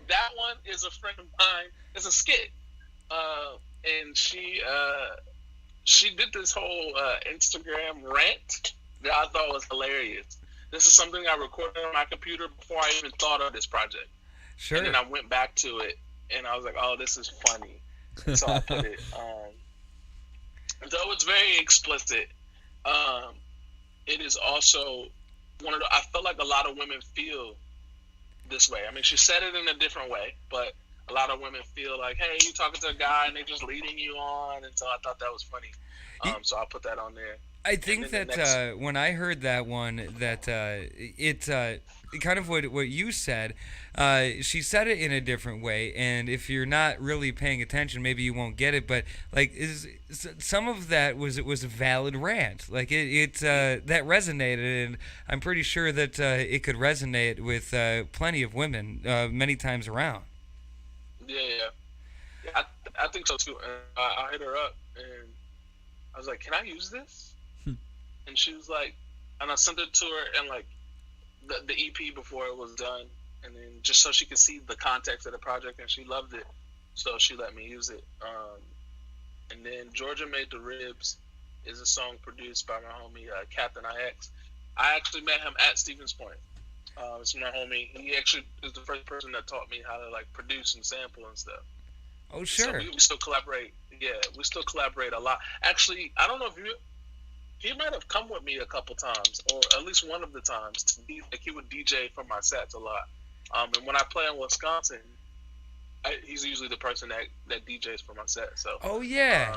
That one is a friend of mine. It's a skit. And she did this whole Instagram rant that I thought was hilarious. This is something I recorded on my computer before I even thought of this project.
Sure.
And then I went back to it, and I was like, oh, this is funny. And so I put it. Though it's very explicit, it is also one of the, I feel like a lot of women feel this way. I mean, she said it in a different way, but a lot of women feel like, hey, you talking to a guy and they're just leading you on, and so I thought that was funny. So I'll put that on there.
I think that when I heard that one, that it kind of what you said, she said it in a different way, and if you're not really paying attention, maybe you won't get it. But like, some of that was a valid rant. Like it that resonated, and I'm pretty sure that it could resonate with plenty of women many times around.
Yeah. I think so too. And I hit her up, and I was like, "Can I use this?" And she was like, and I sent it to her and like the EP before it was done, and then just so she could see the context of the project, and she loved it, so she let me use it. And then Georgia Made the Ribs is a song produced by my homie Captain IX. I actually met him at Stevens Point. It's my homie. He actually is the first person that taught me how to like produce and sample and stuff.
Oh sure.
So we still collaborate. Yeah, we still collaborate a lot. Actually, I don't know if he might have come with me a couple times, or at least one of the times, to be like, he would DJ for my sets a lot. And when I play in Wisconsin, he's usually the person that DJs for my set. So.
Oh yeah.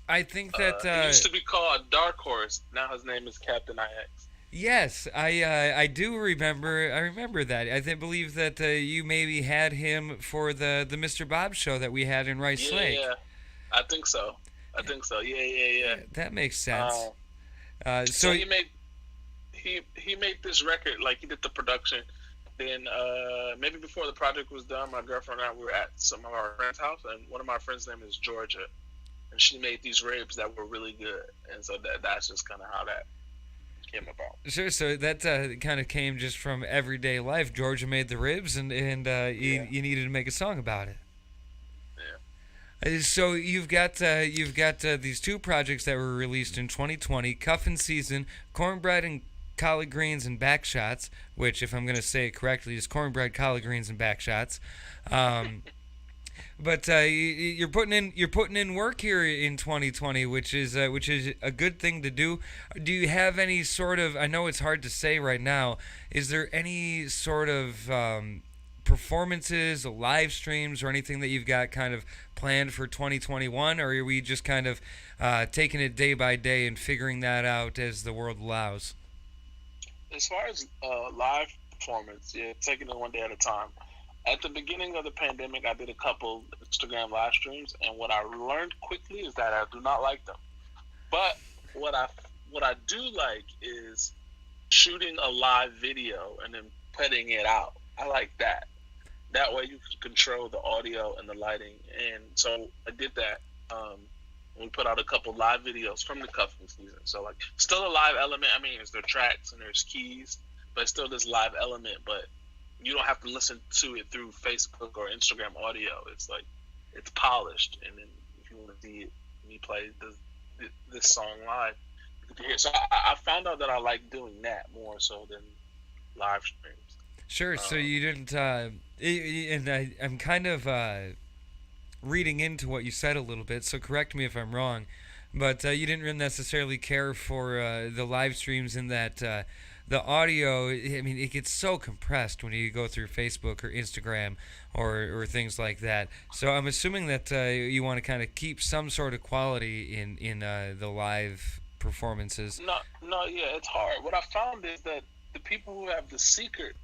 I think that
he used to be called Dark Horse. Now his name is Captain IX.
Yes, I do remember. I remember that. I believe that you maybe had him for the Mr. Bob show that we had in Rice Lake.
Yeah, I think so. Yeah.
That makes sense.
So he made this record. Like, he did the production. Then maybe before the project was done, my girlfriend and I were at some of our friends' house, and one of my friends' name is Georgia, and she made these ribs that were really good, and so that's just kind of how that came about.
Sure. So that kind of came just from everyday life. Georgia made the ribs, and you needed to make a song about it. So you've got these two projects that were released in 2020: Cuffin' Season, Cornbread and Collard Greens and Backshots, which, if I'm going to say it correctly, is Cornbread, Collard Greens, and Backshots. But you're putting in work here in 2020, which is a good thing to do. Do you have any sort of? I know it's hard to say right now. Is there any sort of performances, live streams, or anything that you've got kind of planned for 2021, or are we just kind of taking it day by day and figuring that out as the world allows?
As far as live performance, yeah, taking it one day at a time. At the beginning of the pandemic, I did a couple Instagram live streams, and what I learned quickly is that I do not like them. But what I do like is shooting a live video and then putting it out. I like that. That way you can control the audio and the lighting. And so I did that. We put out a couple live videos from the Cuffin' Season. So like, still a live element. I mean, there's tracks and there's keys, but still this live element. But you don't have to listen to it through Facebook or Instagram audio. It's like, it's polished. And then if you want to see it, me play this song live, you can hear it. So I found out that I like doing that more so than live streams.
Sure. So you didn't, and I'm kind of reading into what you said a little bit, so correct me if I'm wrong, but you didn't really necessarily care for the live streams in that the audio, I mean, it gets so compressed when you go through Facebook or Instagram or things like that. So I'm assuming that you want to kind of keep some sort of quality in the live performances.
No, yeah, it's hard. What I found is that the people who have the secret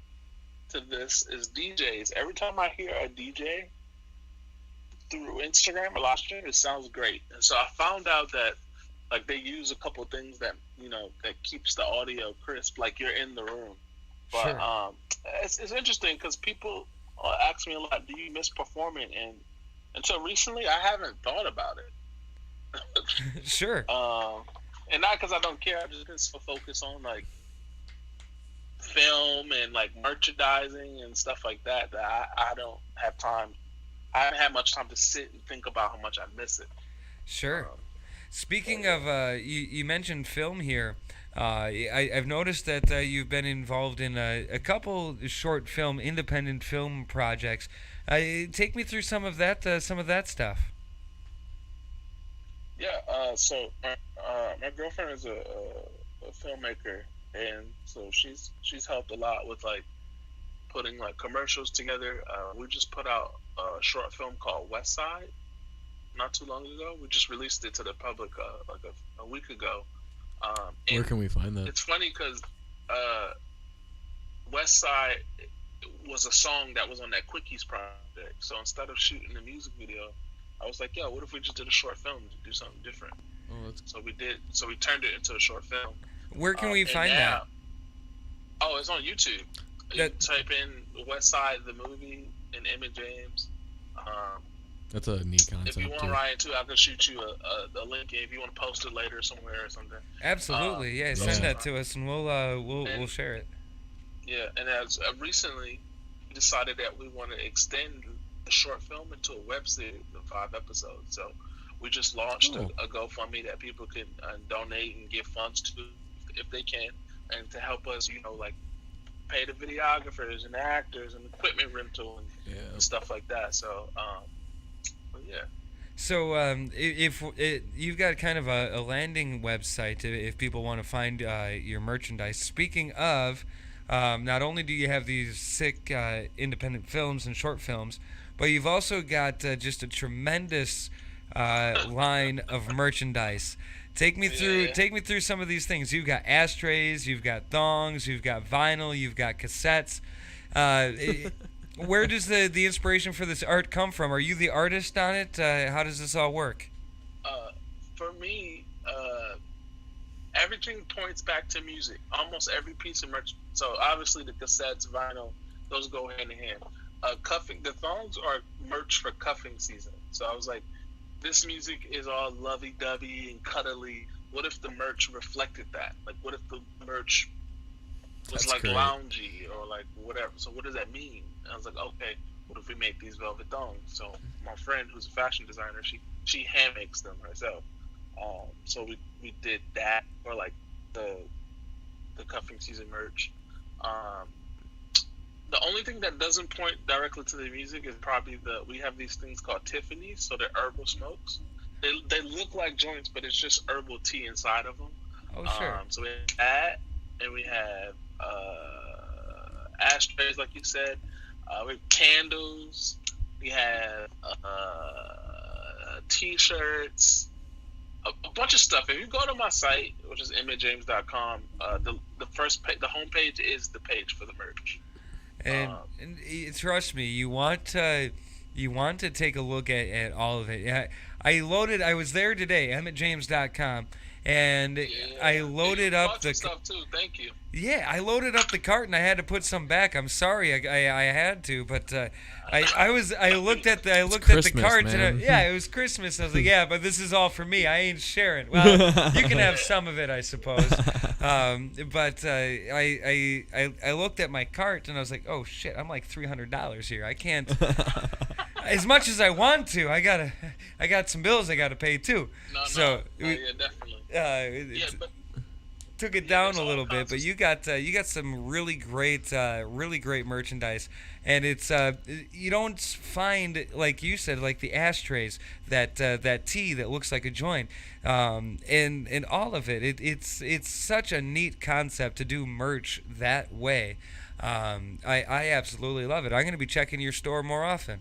to this is DJs. Every time I hear a DJ through Instagram or live stream, it sounds great. And so I found out that like they use a couple things that that keeps the audio crisp, like you're in the room. But
Sure.
it's interesting because people ask me a lot, do you miss performing? And until recently, I haven't thought about it.
Sure.
And not because I don't care. I've just been so focused on like film and like merchandising and stuff like that I don't have time. I haven't had much time to sit and think about how much I miss it.
Sure. Speaking of, you mentioned film here. I've noticed that you've been involved in a couple short film, independent film projects. Take me through some of that stuff.
Yeah. So my girlfriend is a filmmaker, and so she's helped a lot with like putting like commercials together. We just put out a short film called West Side not too long ago. We just released it to the public like a week ago.
Where can we find that?
It's funny because West Side was a song that was on that Quickies project. So instead of shooting a music video, I was like, yo, what if we just did a short film to do something different? So we did. So we turned it into a short film.
Where can we find that?
Oh, it's on YouTube. You type in West Side the movie and Emmitt James.
That's a neat concept.
If you want Ryan too, I can shoot you a link if you want to post it later somewhere or something.
Absolutely, yeah. Send that to us and we'll share it.
Yeah, and as recently we decided that we want to extend the short film into a web series of 5 episodes. So we just launched a GoFundMe that people can donate and give funds to if they can, and to help us, like pay the videographers and the actors and equipment rental and stuff like that. So, yeah.
So, if you've got kind of a landing website if people want to find your merchandise. Speaking of, not only do you have these sick independent films and short films, but you've also got just a tremendous line of merchandise. Take me through some of these things. You've got ashtrays, you've got thongs, you've got vinyl, you've got cassettes. Where does the inspiration for this art come from? Are you the artist on it? How does this all work?
For me, everything points back to music. Almost every piece of merch. So obviously the cassettes, vinyl, those go hand in hand. Cuffing, the thongs are merch for cuffing season. So I was like, this music is all lovey-dovey and cuddly. What if the merch reflected that? Like, what if the merch was like loungy or like whatever? So what does that mean? And I was like, okay, what if we make these velvet thongs? So my friend, who's a fashion designer, she hand makes them herself. So we did that for like the cuffing season merch. The only thing that doesn't point directly to the music is probably we have these things called Tiffany's, so they're herbal smokes. They look like joints, but it's just herbal tea inside of them.
Oh, sure.
So we have that, and we have ashtrays, like you said. We have candles. We have T-shirts, a bunch of stuff. If you go to my site, which is emmittjames.com, the first page, the homepage is the page for the merch.
And trust me, you want to take a look at all of it. I was there today, emmittjames.com, and I loaded up the
stuff too. Thank you.
Yeah, I loaded up the cart and I had to put some back. I'm sorry, I had to, but I looked at the cart and it was Christmas. I was like, yeah, but this is all for me. I ain't sharing. Well, you can have some of it, I suppose. But I looked at my cart and I was like, oh shit, I'm like $300 here. I can't. As much as I want to, I got some bills I gotta pay too.
Yeah, definitely.
Took it down a little bit, but you got some really great merchandise, and it's you don't find, like you said, like the ashtrays, that tea that looks like a joint, and all of it. It's such a neat concept to do merch that way. I absolutely love it. I'm going to be checking your store more often.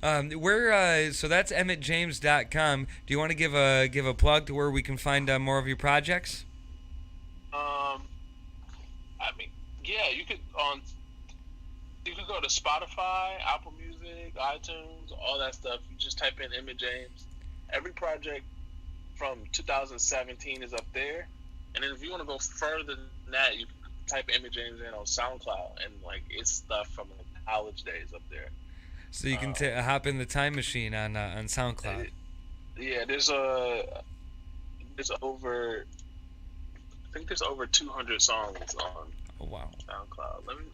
So that's emmittjames.com. Do you want to give a plug to where we can find more of your projects?
I mean, yeah, you could go to Spotify, Apple Music, iTunes, all that stuff. You just type in Emmitt James. Every project from 2017 is up there. And then if you want to go further than that, you type Emmitt James in on SoundCloud, and like it's stuff from like college days up there.
So you can hop in the time machine on SoundCloud.
Yeah, there's over, I think there's over 200 songs on SoundCloud. Let me.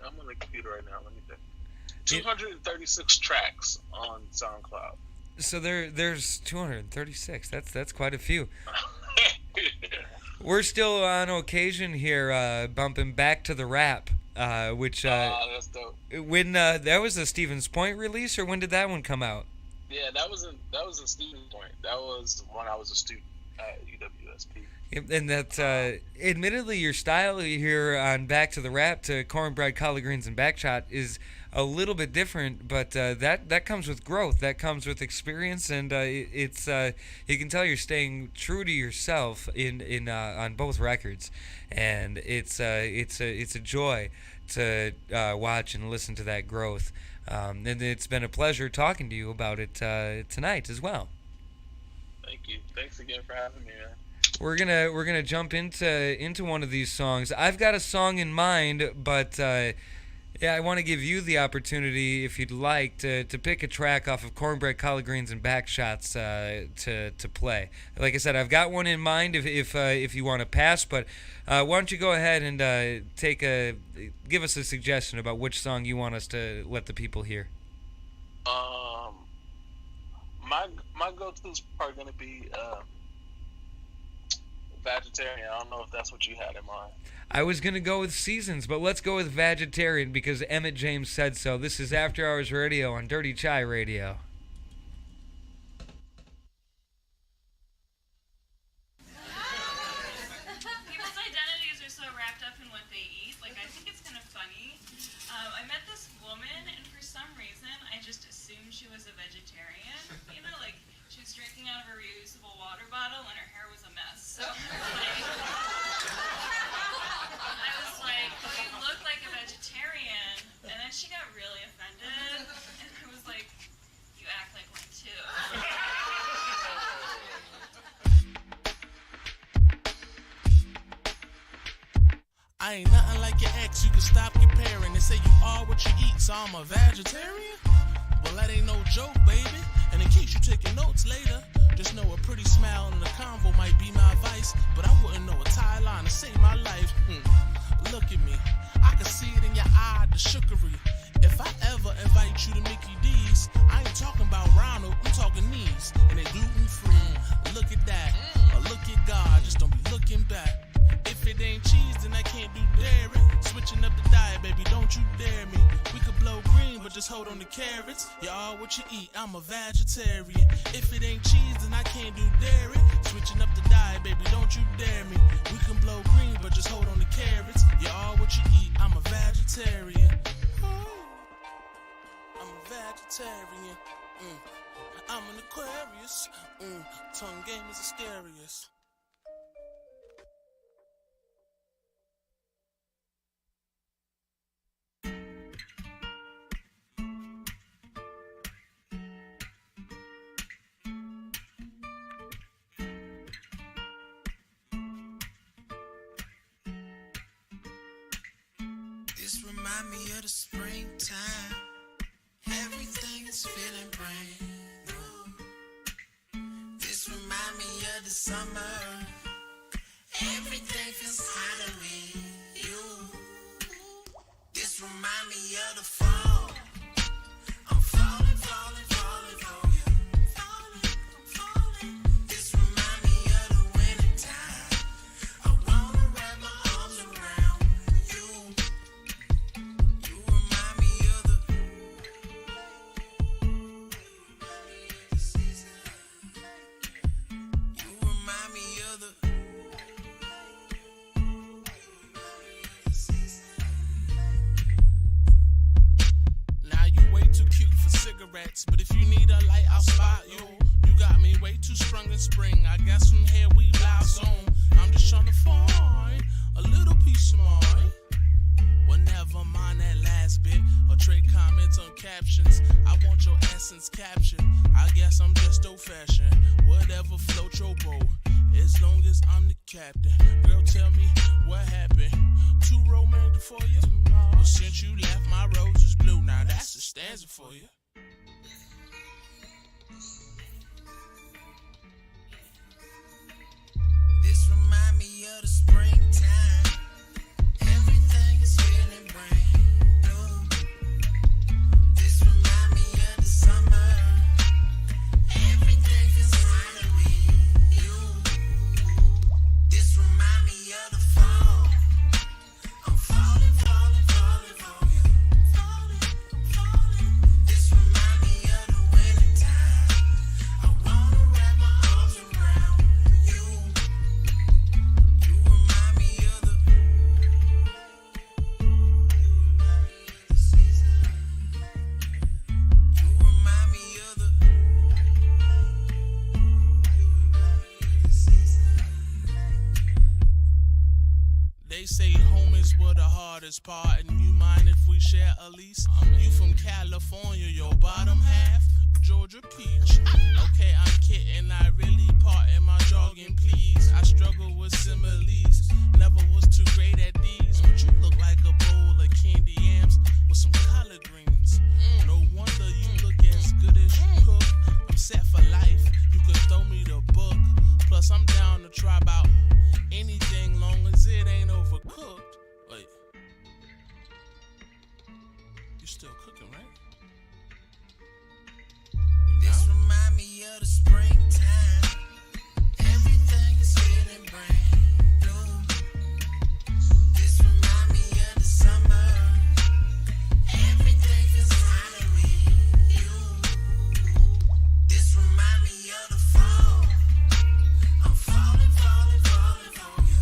I'm on the computer right now. Let me think. 236 tracks on SoundCloud.
So there's 236. That's quite a few. We're still on occasion here, bumping Back to the Rap, which
that's dope.
When that was a Stevens Point release, or when did that one come out?
Yeah, that was in Stevens Point. That was when I was a student at UWSP.
And that, admittedly, your style here on Back to the Rap to Cornbread, Collard Greens, and Backshot is a little bit different, but that comes with growth. That comes with experience, and it's you can tell you're staying true to yourself in on both records, and it's a joy to watch and listen to that growth. And it's been a pleasure talking to you about it tonight as well.
Thank you. Thanks again for having me, man.
We're gonna jump into one of these songs. I've got a song in mind, but I want to give you the opportunity, if you'd like, to pick a track off of Cornbread, Collard Greens, and Backshots to play. Like I said, I've got one in mind if you want to pass, but why don't you go ahead and give us a suggestion about which song you want us to let the people hear.
My go-to is probably gonna be Vegetarian. I don't know if that's what you had in mind.
I was going to go with Seasons, but let's go with Vegetarian because Emmitt James said so. This is After Hours Radio on Dirty Chai Radio.
People's identities are so wrapped up in what they eat. Like, I think it's kind of funny. I met this woman, and for some reason, I just assumed she was a vegetarian. You know, like, she was drinking out of a reusable water bottle, and her hair was a mess. So, I was like, you look like a vegetarian, and then she got really offended, and I was like, you act like one too.
I ain't nothing like your ex, you can stop comparing. They say you are what you eat, so I'm a vegetarian? Well, that ain't no joke, baby. And in case you taking notes later, just know a pretty smile in the convo might be my advice, but I wouldn't know a tie line to save my life. Look at me, I can see it in your eye, the sugaring. If I ever invite you to Mickey D's, I ain't talking about Ronald, I'm talking knees, and they gluten-free. Look at that, or look at God, just don't be looking back. If it ain't cheese, then I can't do dairy. Switching up the diet, baby, don't you dare me. We could blow green, but just hold on to carrots. You are what you eat, I'm a vegetarian. If it ain't cheese, then I can't do dairy. Switching up the diet, baby, don't you dare me. We can blow green, but just hold on to carrots. You are what you eat, I'm a vegetarian. I'm a vegetarian. I'm an Aquarius. Tongue game is the scariest.
This remind me of the springtime. Everything is feeling brand new. This remind me of the summer. Everything feels hotter with you. This remind me of the fall. I'm falling, falling, falling for you. Falling, falling. This remind me of the wintertime. I wanna wrap my arms around you. You remind me of the season. You remind me of the
Now you way too cute for cigarettes, but if you need a light, I'll spot you. You got me way too sprung in spring. I guess from here we blossom. I'm just trying to find a little piece of mind. Well, never mind that last bit or trade comments on captions. I want your essence captured. I guess I'm just old fashioned. Whatever float your boat. as long as I'm the captain. Girl, tell me what happened. Too romantic for you? Well, since you left, my roses blue. Now that's a stanza for you.
This remind me of the springtime. Everything is feeling brand new. This remind me of the summer. Everything feels lighter with you. This remind me of the fall. I'm falling, falling, falling for you. Falling, falling. This remind me of the wintertime. I wanna wrap my arms around you. You remind me of the season. You remind me of the
They say home is where the hardest part, and you mind if we share a lease? You from California, your bottom half, Georgia peach. Okay, I'm kidding, I really part in my jargon, please. I struggle with similes, never was too great at these. But you look like a bowl of candy yams with some collard greens. No wonder you look as good as you cook. I'm set for life, you could throw me the book. Plus I'm down to try about anything long as it ain't overcooked. Wait. You still cooking, right?
This remind me of the springtime. Everything is feeling brand new. This remind me of the summer. Everything feels lighter with you. This remind me of the fall. I'm falling, falling, falling for you.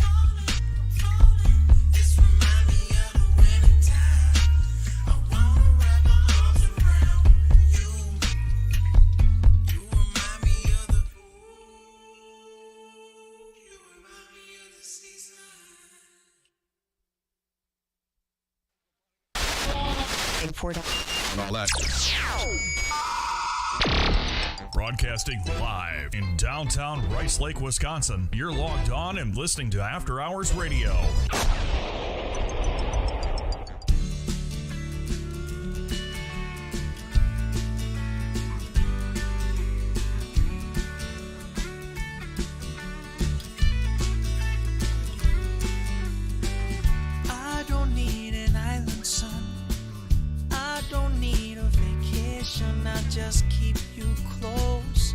Falling, falling. This remind me of the wintertime. I wanna wrap my arms around you. You remind me of the. You remind me of the season.
And all that. Broadcasting live in downtown Rice Lake, Wisconsin. You're logged on and listening to After Hours Radio.
I don't need an island, son. I don't need a vacation. I just keep you close.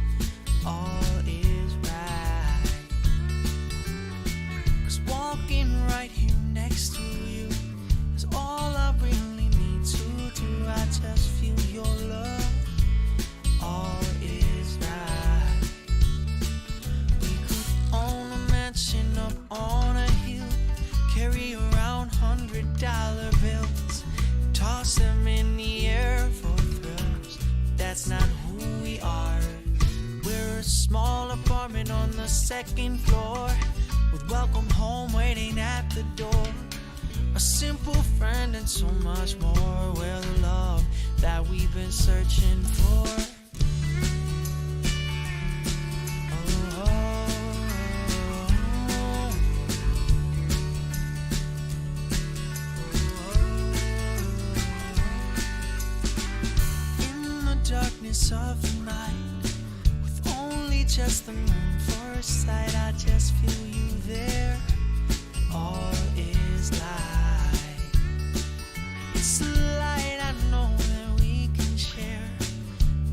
All is right. 'Cause walking right here next to you is all I really need to do. I just feel your love. All is right. We could own a mansion up on a hill, carry around $100 bills, toss them in the air for thrills. That's not who we are. We're a small apartment on the second floor, with welcome home waiting at the door. A simple friend and so much more. We're the love that we've been searching for. In the darkness of the night, with only just the moon for a sight, I just feel you there. All is light. It's a light I know that we can share.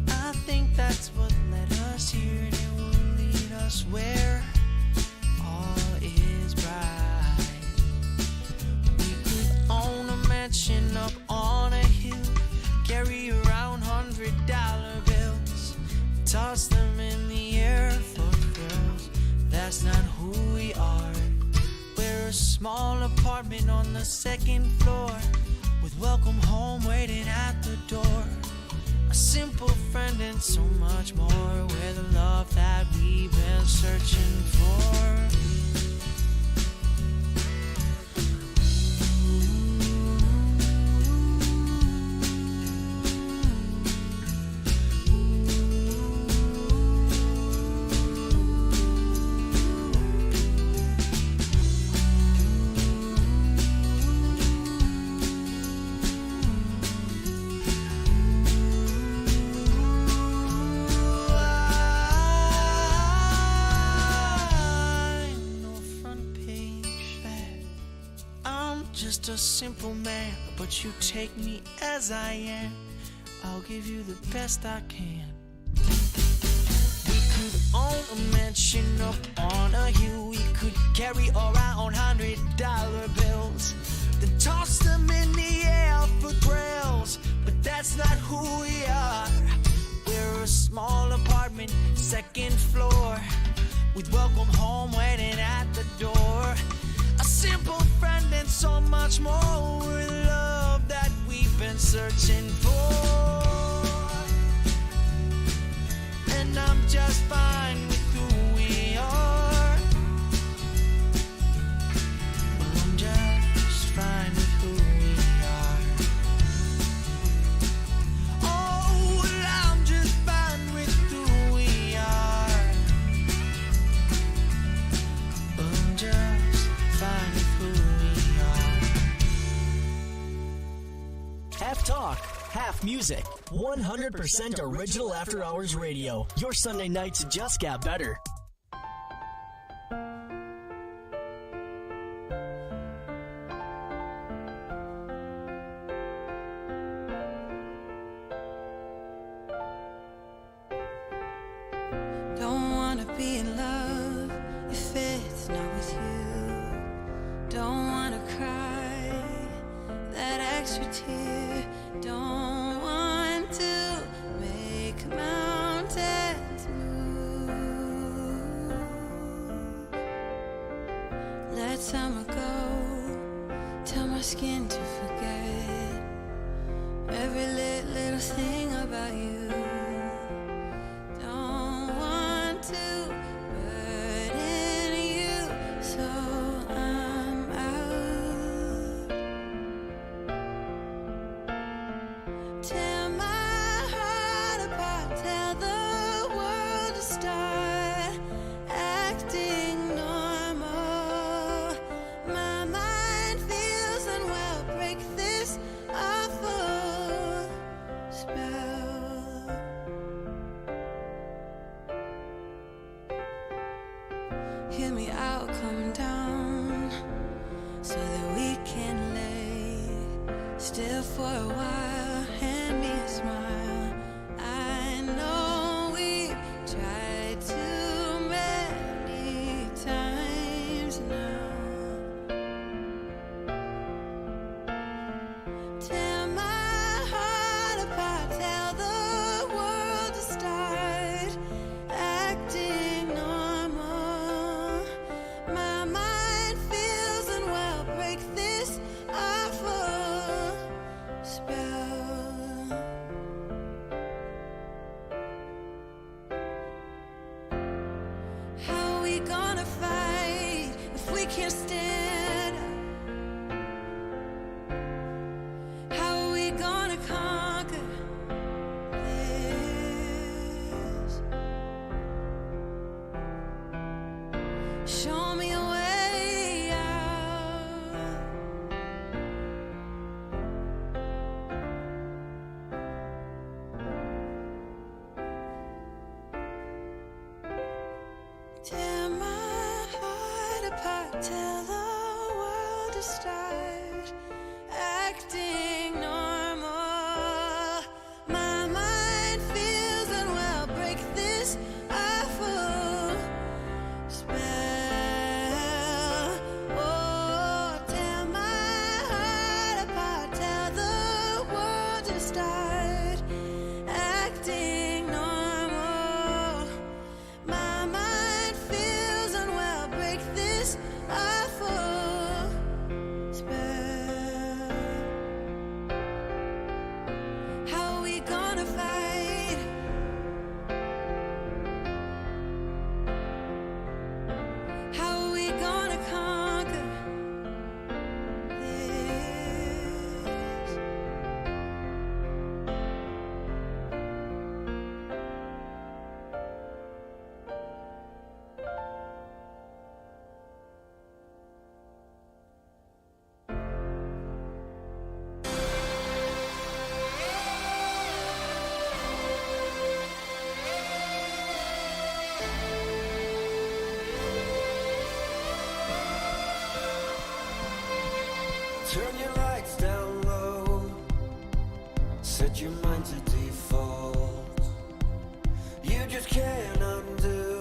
I think that's what led us here, and it will lead us where all is bright. We could own a mansion up on a hill, carry around $100 bills, toss them in the air for thrills. That's not who we are. We're a small apartment on the second floor, with welcome home waiting at the door. A simple friend and so much more. We're the love that we've been searching for. just a simple man, but you take me as I am. I'll give you the best I can. We could own a mansion up on a hill. We could carry around $100 bills, then toss them in the air for thrills. But that's not who we are. We're a small apartment, second floor, with welcome home waiting at the door. A simple friend and so much more. We're the love that we've been searching for. And I'm just fine with who we are. Well, I'm just fine with who we are. Oh, well, I'm just fine with who we are. Well, I'm just fine with who we are.
Half talk, half music. 100% original After Hours Radio. Your Sunday nights just got better.
Don't wanna be in love if it's not with you. Don't wanna cry that extra tear. Don't want to make mountains move. Let summer go, tell my skin to forget every little thing about you. Don't want to burden you, so I'm out. Tear my heart apart, tell the world to start acting normal. My mind feels unwell, break this awful spell. Hear me out, come down, so that we can lay still for a while. Hand me a smile. I know we've tried too many times now. Tear my heart apart, tell the world to start acting normal. My mind feels unwell, break this awful spell. How are we gonna fight if we can't stand up? How are we gonna conquer this? Show me a way out. Tear my heart apart, tell the world to start acting normal. My mind feels unwell, break this awful spell. Oh, tear my heart apart, tell the world to start acting normal. My mind feels unwell, break this awful spell.
Turn your lights down low. Set your mind to default. You just can't undo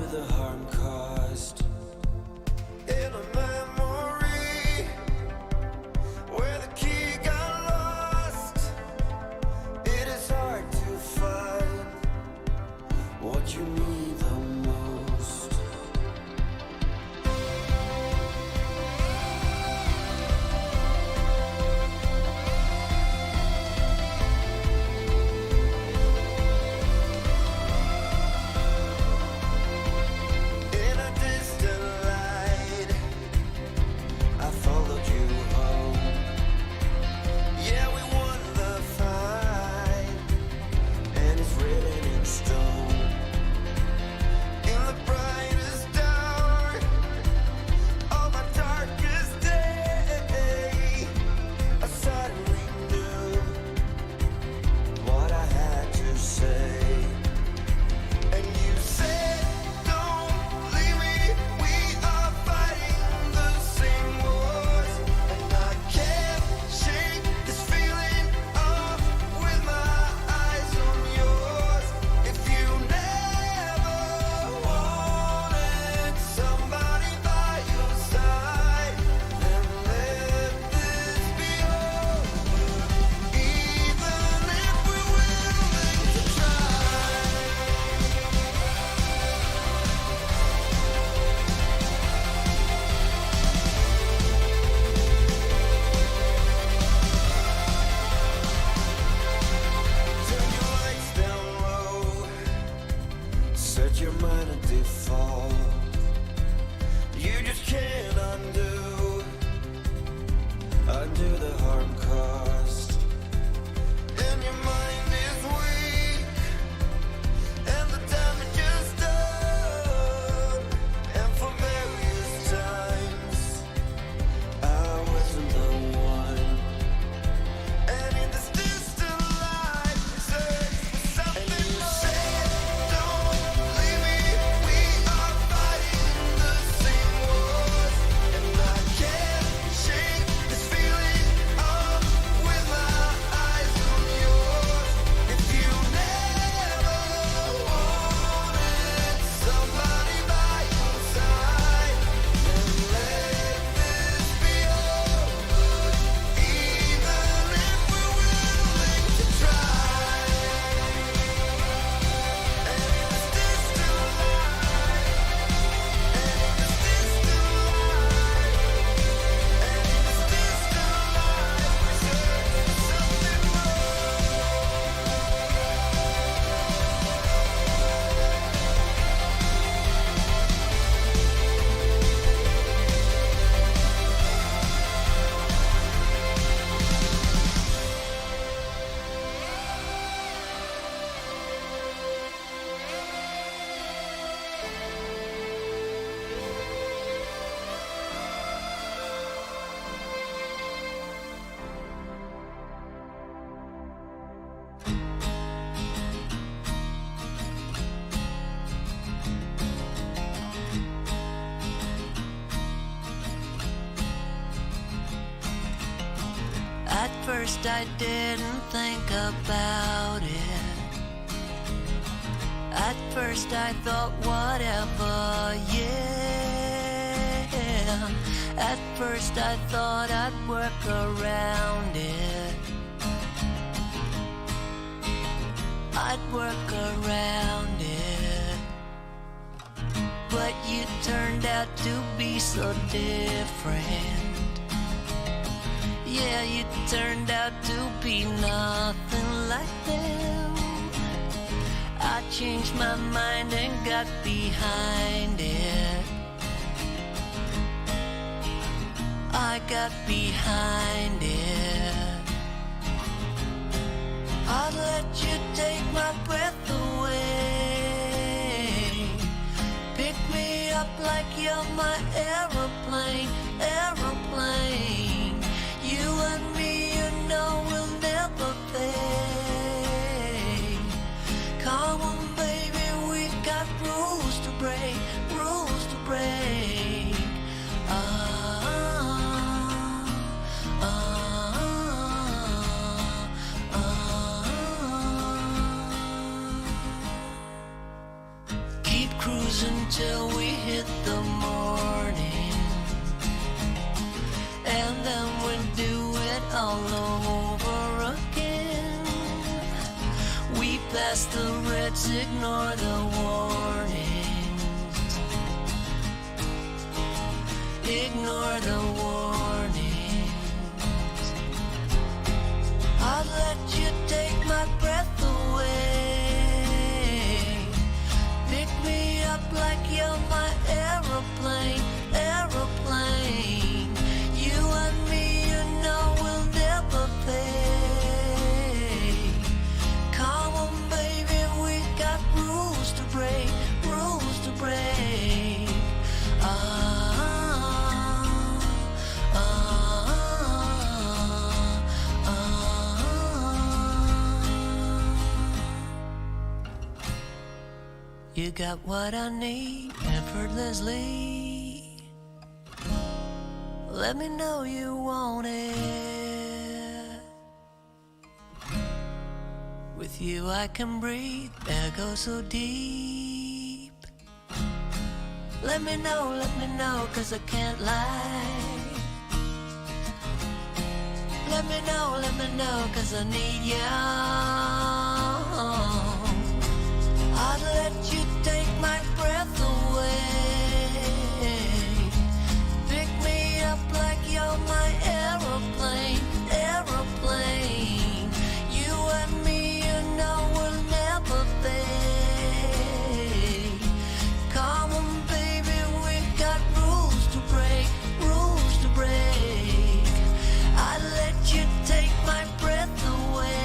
the harm caused. In a memory where the key got lost, it is hard to find what you need the most. In a distant light, I followed you home. Yeah, we won the fight, and it's written in stone. In the brightest hour of my darkest day, I suddenly knew what I had to say. And you said, don't leave me, we are fighting the same wars. And I can't shake this feeling off with my eyes on yours. If you never wanted somebody by your side, then let this be over. Even if we're willing to try. Turn your lights down low. Set your mind to default. You just can't undo the harm caused. And your mind is weak, and the damage is done. And for various times, I wasn't the one. And in this distant light, search for something more. Don't leave me, we are fighting the same wars. And I can't shake this feeling off with my eyes on yours. If you never wanted somebody by your side, then let this be over. Even if we're willing to try. And in this distant light, and in this distant light, and in this distant light, search for something more.
At first I didn't think about it. At first I thought whatever, yeah. At first I thought I'd work around it. I'd work around it. But you turned out to be so different. Yeah, you turned out to be nothing like them. I changed my mind and got behind it. I got behind it. I'd let you take my breath away. Pick me up like you're my aeroplane, aeroplane. You and me, you know, will never fade. Come on, baby, we got rules to break, rules to break. Ah. until we hit the morning, and then we do it all over again. We pass the reds, ignore the warnings, ignore the warnings. I'd let you take my breath away, pick me up like you're my aeroplane, aeroplane. You and me, you know, will never fade. Come on, baby, we got rules to break, rules to break. You got what I need effortlessly. Let me know you want it. With you I can breathe, air goes so deep. Let me know, 'cause I can't lie. Let me know, 'cause I need you. I'd let you take my breath away, pick me up like you're my aeroplane, aeroplane. You and me, you know, will never fade. Come on, baby, we got rules to break, rules to break. I'd let you take my breath away,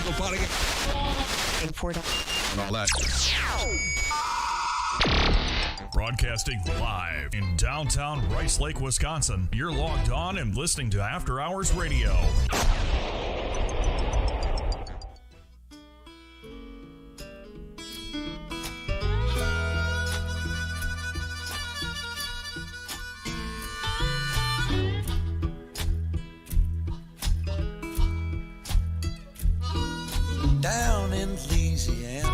Eagle potting and all that.
Broadcasting live in downtown Rice Lake, Wisconsin. You're logged on and listening to After Hours Radio.
Down in Louisiana,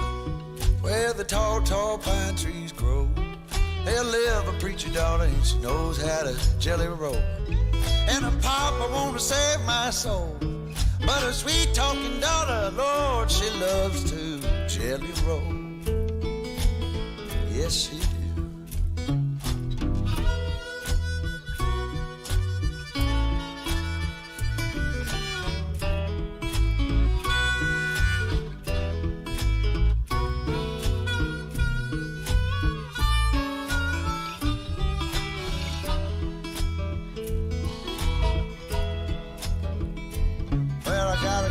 where the tall, tall pine trees grow, there live a preacher daughter and she knows how to jelly roll. And a papa want to save my soul, but a sweet talking daughter, Lord, she loves to jelly roll. Yes, she do.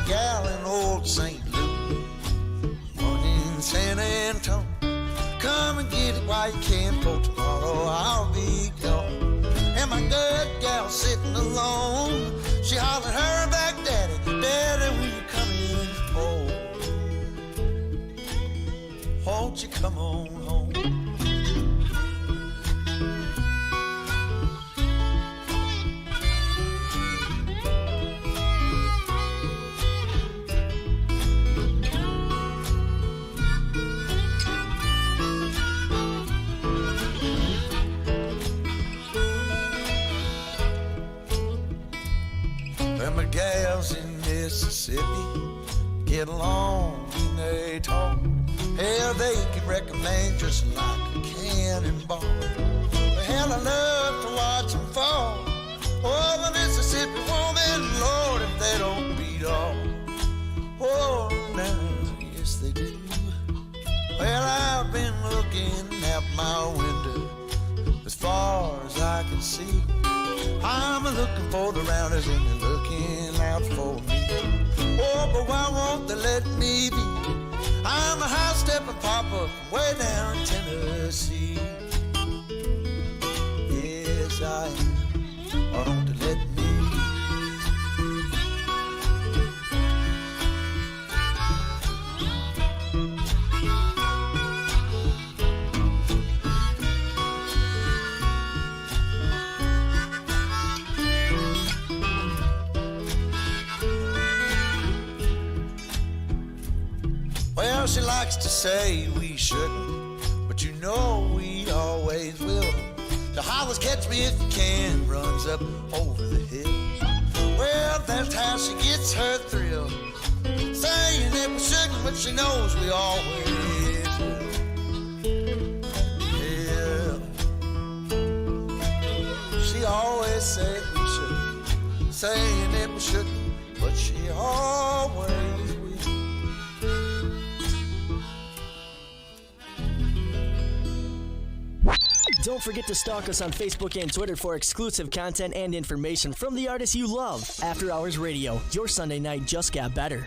Gal in old St. Louis, one in San Antonio. Come and get it while you can, for tomorrow I'll be gone. And my good gal sitting alone, she hollered her back, Daddy, Daddy, when you come in home, won't you come on home? Gals in Mississippi get along and they talk. Hell, they can recommend just like a cannonball. But hell, I love to watch them fall. Oh, the Mississippi woman, Lord, if they don't beat all. Oh, now, yes, they do. Well, I've been looking out my window as far as I can see. I'm looking for the rounders and they're looking out for me. Oh, but why won't they let me be? I'm a high-stepping papa from way down in Tennessee. Yes, I am. Why don't they let me be? Well, she likes to say we shouldn't, but you know we always will. The hollers catch me if you can, runs up over the hill. Well, that's how she gets her thrill, saying that we shouldn't, but she knows we always will. Yeah. She always said we shouldn't, saying that we shouldn't, but she always will.
Don't forget to stalk us on Facebook and Twitter for exclusive content and information from the artists you love. After Hours Radio, your Sunday night just got better.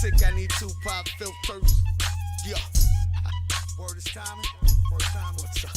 sick, I need 2 pop filters. Yeah. Word is timing. Word time, what's up?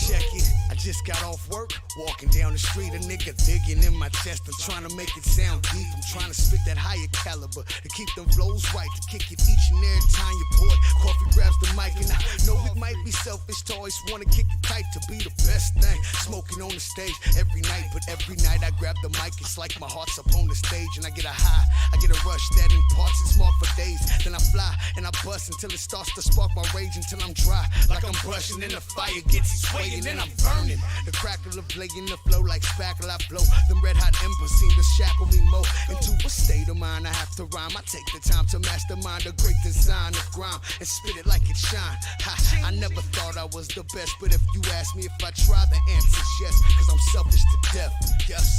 Check it, I just got off work, walking down the street, a nigga digging in my chest. I'm trying to make it sound deep, I'm trying to spit that higher caliber, to keep them flows right, to kick it each and every time you pour it. Coffee grabs the mic, and I know it might be selfish to always wanna kick it tight, to be the best thing. Smoking on the stage every night, but every night I grab the mic, it's like my heart's up on the stage, and I get a high, I get a rush that imparts its mark for days. Then I fly, and I bust until it starts to spark my rage, until I'm dry, like I'm brushing, and the fire gets its way, and then I'm burning. The crackle of laying the flow like spackle, I blow. Them red hot embers seem to shackle me more into a state of mind. I have to rhyme. I take the time to mastermind a great design of grime and spit it like it shine. Ha, I never thought I was the best, but if you ask me if I try, the answer's yes. Cause I'm selfish to death. Yes.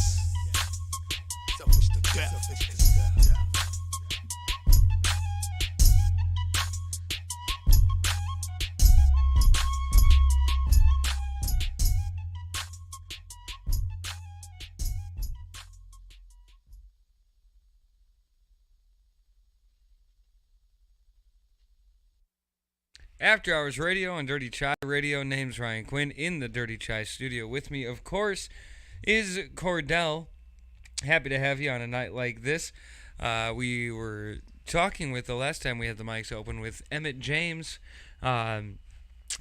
Selfish to death. Selfish to death.
After Hours Radio on Dirty Chai Radio. Name's Ryan Quinn in the Dirty Chai studio. With me, of course, is Cordell. Happy to have you on a night like this. We were talking with, the last time we had the mics open, with Emmitt James,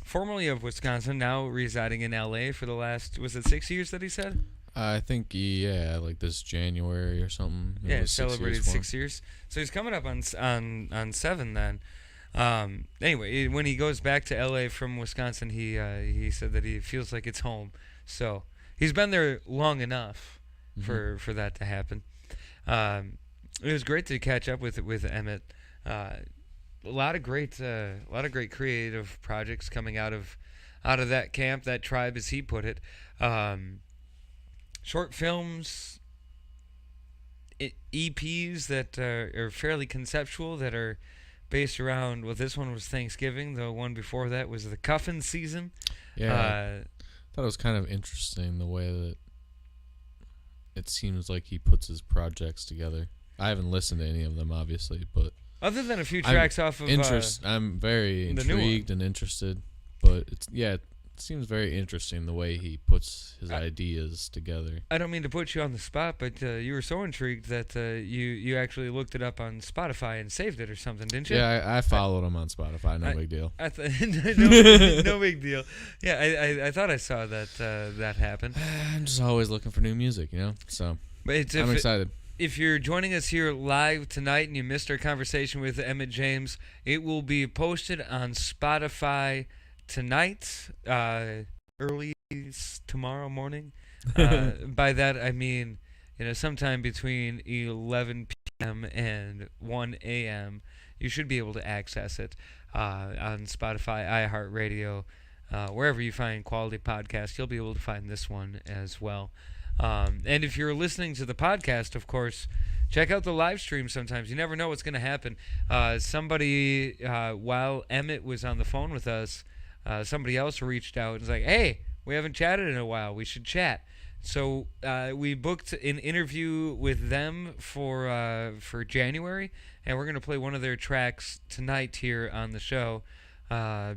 formerly of Wisconsin, now residing in L.A. for the last, was it 6 years that he said?
I think, yeah, like this January or something. It
Yeah,
was 6
celebrated
years for him.
6 years. So he's coming up on 7 then. Anyway, when he goes back to LA from Wisconsin, he said that he feels like it's home. So he's been there long enough for that to happen. It was great to catch up with Emmitt. A lot of great creative projects coming out of that camp, that tribe, as he put it. Short films, EPs that are fairly conceptual, that are based around, well, this one was Thanksgiving. The one before that was the cuffing season.
Yeah, I thought it was kind of interesting the way that it seems like he puts his projects together. I haven't listened to any of them, obviously, but
other than a few tracks off of
I'm very
the new one.
intrigued and interested, but it seems very interesting the way he puts his ideas together.
I don't mean to put you on the spot, but you were so intrigued that you actually looked it up on Spotify and saved it or something, didn't you?
Yeah, I followed him on Spotify. No big deal.
No big deal. Yeah, I thought I saw that happen.
I'm just always looking for new music, So I'm excited.
If you're joining us here live tonight and you missed our conversation with Emmitt James, it will be posted on Spotify tonight, early tomorrow morning. By that I mean, sometime between 11 p.m. and 1 a.m. You should be able to access it on Spotify, iHeartRadio, wherever you find quality podcasts. You'll be able to find this one as well. And if you're listening to the podcast, of course, check out the live stream sometimes. You never know what's going to happen. Somebody, while Emmitt was on the phone with us, somebody else reached out and was like, hey, we haven't chatted in a while. We should chat. So we booked an interview with them for January, and we're going to play one of their tracks tonight here on the show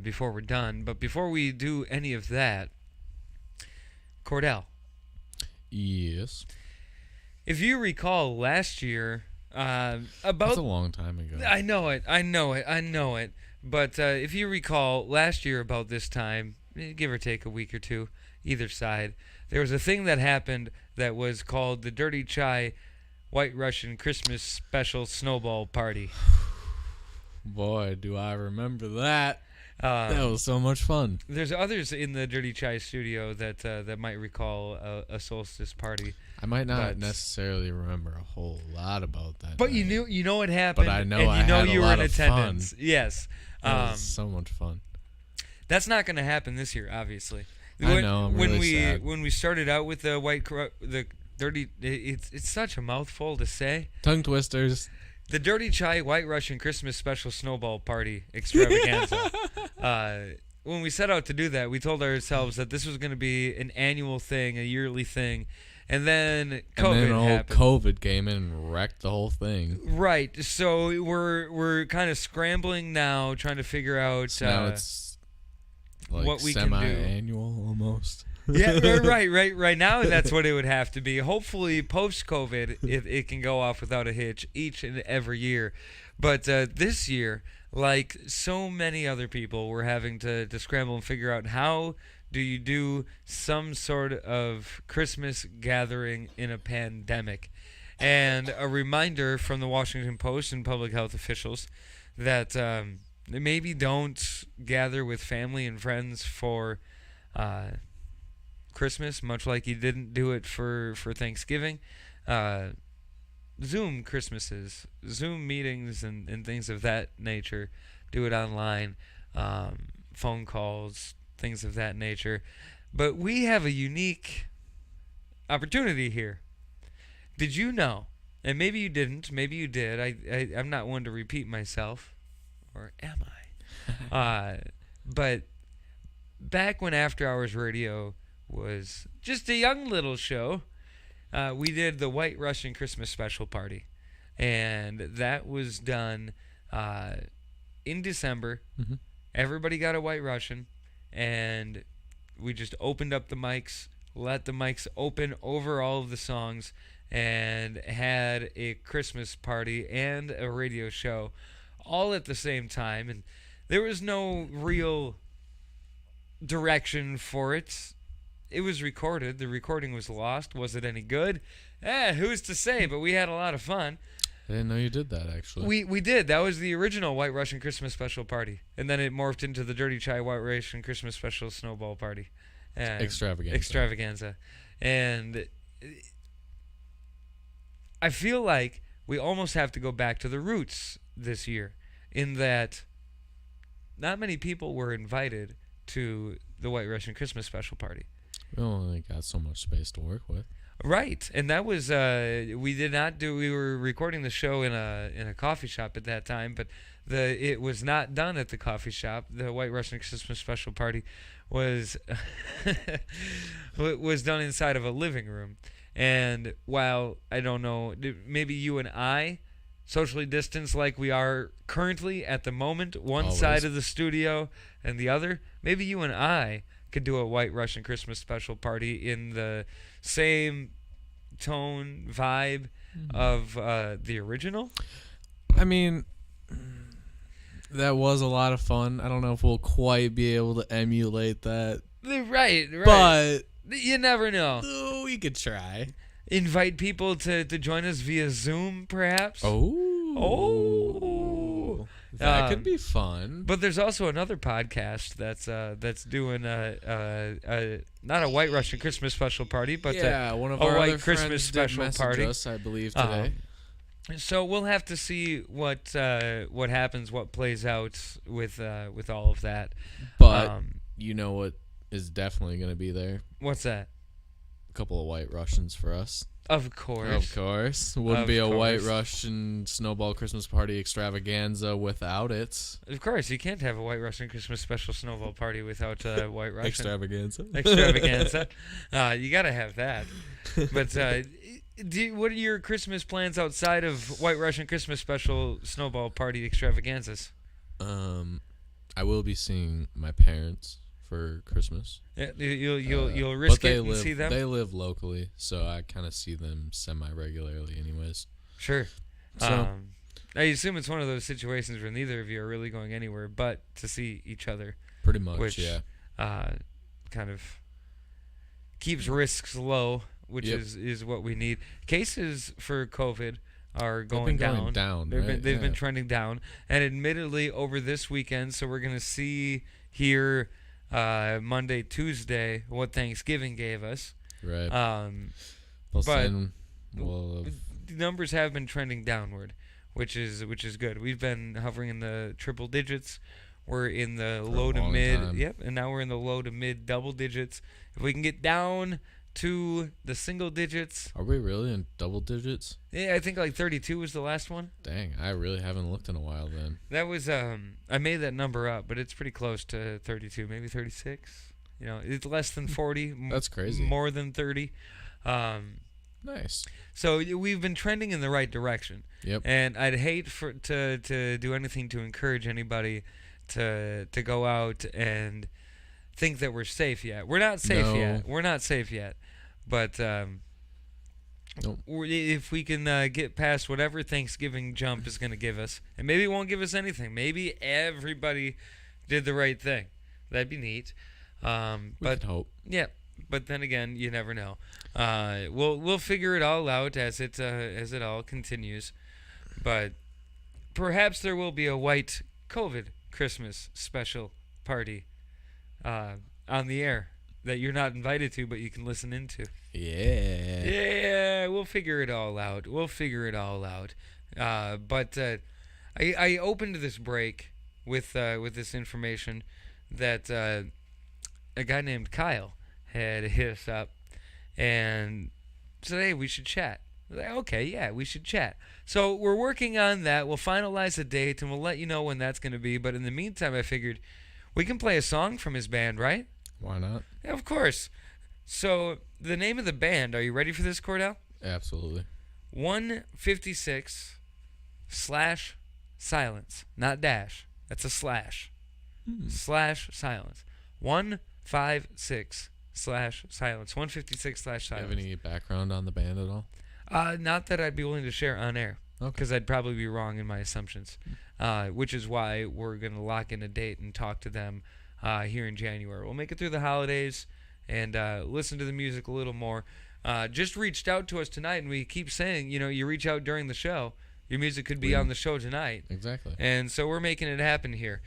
before we're done. But before we do any of that, Cordell.
Yes.
If you recall last year,
that's a long time ago.
I know it. But if you recall last year about this time, give or take a week or two, either side, there was a thing that happened that was called the Dirty Chai White Russian Christmas Special Snowball Party.
Boy, do I remember that. That was so much fun.
There's others in the Dirty Chai studio that might recall a solstice party.
I might not necessarily remember a whole lot about that.
But
night.
you know it happened.
But I know
and you were in
of
attendance.
Fun.
Yes.
It was so much fun.
That's not going to happen this year, obviously.
I know. I'm really sad.
When we started out with the dirty, it's such a mouthful to say.
Tongue twisters.
The Dirty Chai White Russian Christmas Special Snowball Party Extravaganza. When we set out to do that, we told ourselves that this was going to be an annual thing, a yearly thing, And then
And
COVID
then old
happened.
COVID came in and wrecked the whole thing.
Right. So we're kind of scrambling now, trying to figure out
So now it's like
what we can do.
semi-annual almost.
Yeah, right now that's what it would have to be. Hopefully, post-COVID, it can go off without a hitch each and every year. But this year, like so many other people, we're having to scramble and figure out how do you do some sort of Christmas gathering in a pandemic. And a reminder from the Washington Post and public health officials that maybe don't gather with family and friends for Christmas, much like you didn't do it for Thanksgiving. Zoom Christmases, Zoom meetings, and things of that nature. Do it online, phone calls, things of that nature. But we have a unique opportunity here. Did you know, and maybe you didn't, maybe you did, I'm not one to repeat myself, or am I? But back when After Hours Radio was just a young little show, we did the White Russian Christmas Special Party. And that was done in December.
Mm-hmm.
Everybody got a White Russian, and we just opened up the mics, let the mics open over all of the songs, and had a Christmas party and a radio show all at the same time. And there was no real direction for it. It was recorded. The recording was lost. Was it any good? Who's to say? But we had a lot of fun.
I didn't know you did that, actually.
We did. That was the original White Russian Christmas Special Party. And then it morphed into the Dirty Chai White Russian Christmas Special Snowball Party. Extravaganza. And I feel like we almost have to go back to the roots this year, in that not many people were invited to the White Russian Christmas Special Party.
We only got so much space to work with.
Right, and that was we were recording the show in a coffee shop at that time, but it was not done at the coffee shop. The White Russian Christmas Special Party was was done inside of a living room. And while I don't know, maybe you and I socially distanced like we are currently at the moment, one
Always.
side of the studio and the other, maybe you and I could do a White Russian Christmas Special Party in the same tone, vibe of the original.
I mean, that was a lot of fun. I don't know if we'll quite be able to emulate that.
Right.
But
you never know.
We could try.
Invite people to join us via Zoom, perhaps.
That could be fun.
But there's also another podcast that's doing not a White Russian Christmas Special Party, but
one of
a
our
White
other
Christmas
friends
Special
did
Party.
message us, I believe, today.
So we'll have to see what happens, what plays out with all of that.
But you know what is definitely going to be there?
What's that?
A couple of White Russians for us.
Of course.
Of course. Wouldn't be a White Russian Snowball Christmas Party extravaganza without it.
Of course. You can't have a White Russian Christmas Special Snowball Party without a White Russian.
Extravaganza.
You got to have that. But what are your Christmas plans outside of White Russian Christmas Special Snowball Party extravaganzas?
I will be seeing my parents for Christmas.
Yeah, you'll risk it and see them?
They live locally, so I kind of see them semi-regularly anyways.
Sure.
So,
I assume it's one of those situations where neither of you are really going anywhere but to see each other.
Pretty much,
which,
yeah.
Kind of keeps risks low, which is what we need. Cases for COVID are going down. They've been trending down. And admittedly, over this weekend, so we're going to see here Monday, Tuesday, what Thanksgiving gave us.
Right.
But the numbers have been trending downward, which is good. We've been hovering in the triple digits. We're in the low to mid.
Time.
Yep, and now we're in the low to mid double digits. If we can get down to the single digits.
Are we really in double digits?
Yeah, I think like 32 was the last one.
Dang, I really haven't looked in a while then.
That was I made that number up, but it's pretty close to 32, maybe 36. You know, it's less than 40.
That's crazy.
More than 30.
Nice.
So we've been trending in the right direction.
Yep.
And I'd hate to do anything to encourage anybody to go out and think that we're safe yet. We're not safe yet. We're not safe yet. But if we can get past whatever Thanksgiving jump is going to give us, and maybe it won't give us anything. Maybe everybody did the right thing. That'd be neat.
We can hope.
Yeah. But then again, you never know. We'll figure it all out as it all continues. But perhaps there will be a white COVID Christmas special party on the air that you're not invited to, but you can listen into.
Yeah.
Yeah, we'll figure it all out. But I opened this break with this information that a guy named Kyle had hit us up and said, hey, we should chat. Like, okay, yeah, we should chat. So we're working on that. We'll finalize the date, and we'll let you know when that's going to be. But in the meantime, I figured we can play a song from his band, right?
Why not?
Yeah, of course. So the name of the band, are you ready for this, Cordell?
Absolutely.
156/silence, not dash. That's a slash. /silence. 156/silence. 156/silence.
Do you have any background on the band at all?
Not that I'd be willing to share on air, because I'd probably be wrong in my assumptions, which is why we're going to lock in a date and talk to them here in January. We'll make it through the holidays and listen to the music a little more. Just reached out to us tonight, and we keep saying, you reach out during the show. Your music could be on the show tonight.
Exactly.
And so we're making it happen here.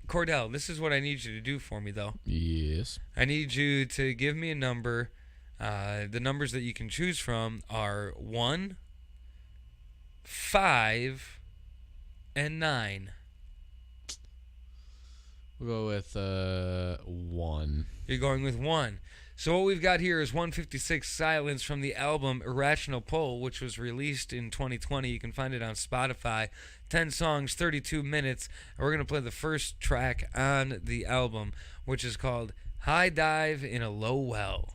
Cordell, this is what I need you to do for me, though.
Yes.
I need you to give me a number. The numbers that you can choose from are 1, 5, and 9.
We'll go with 1.
You're going with 1. So what we've got here is 156/silence from the album Irrational Pull, which was released in 2020. You can find it on Spotify. 10 songs, 32 minutes. And we're going to play the first track on the album, which is called High Dive in a Low Well.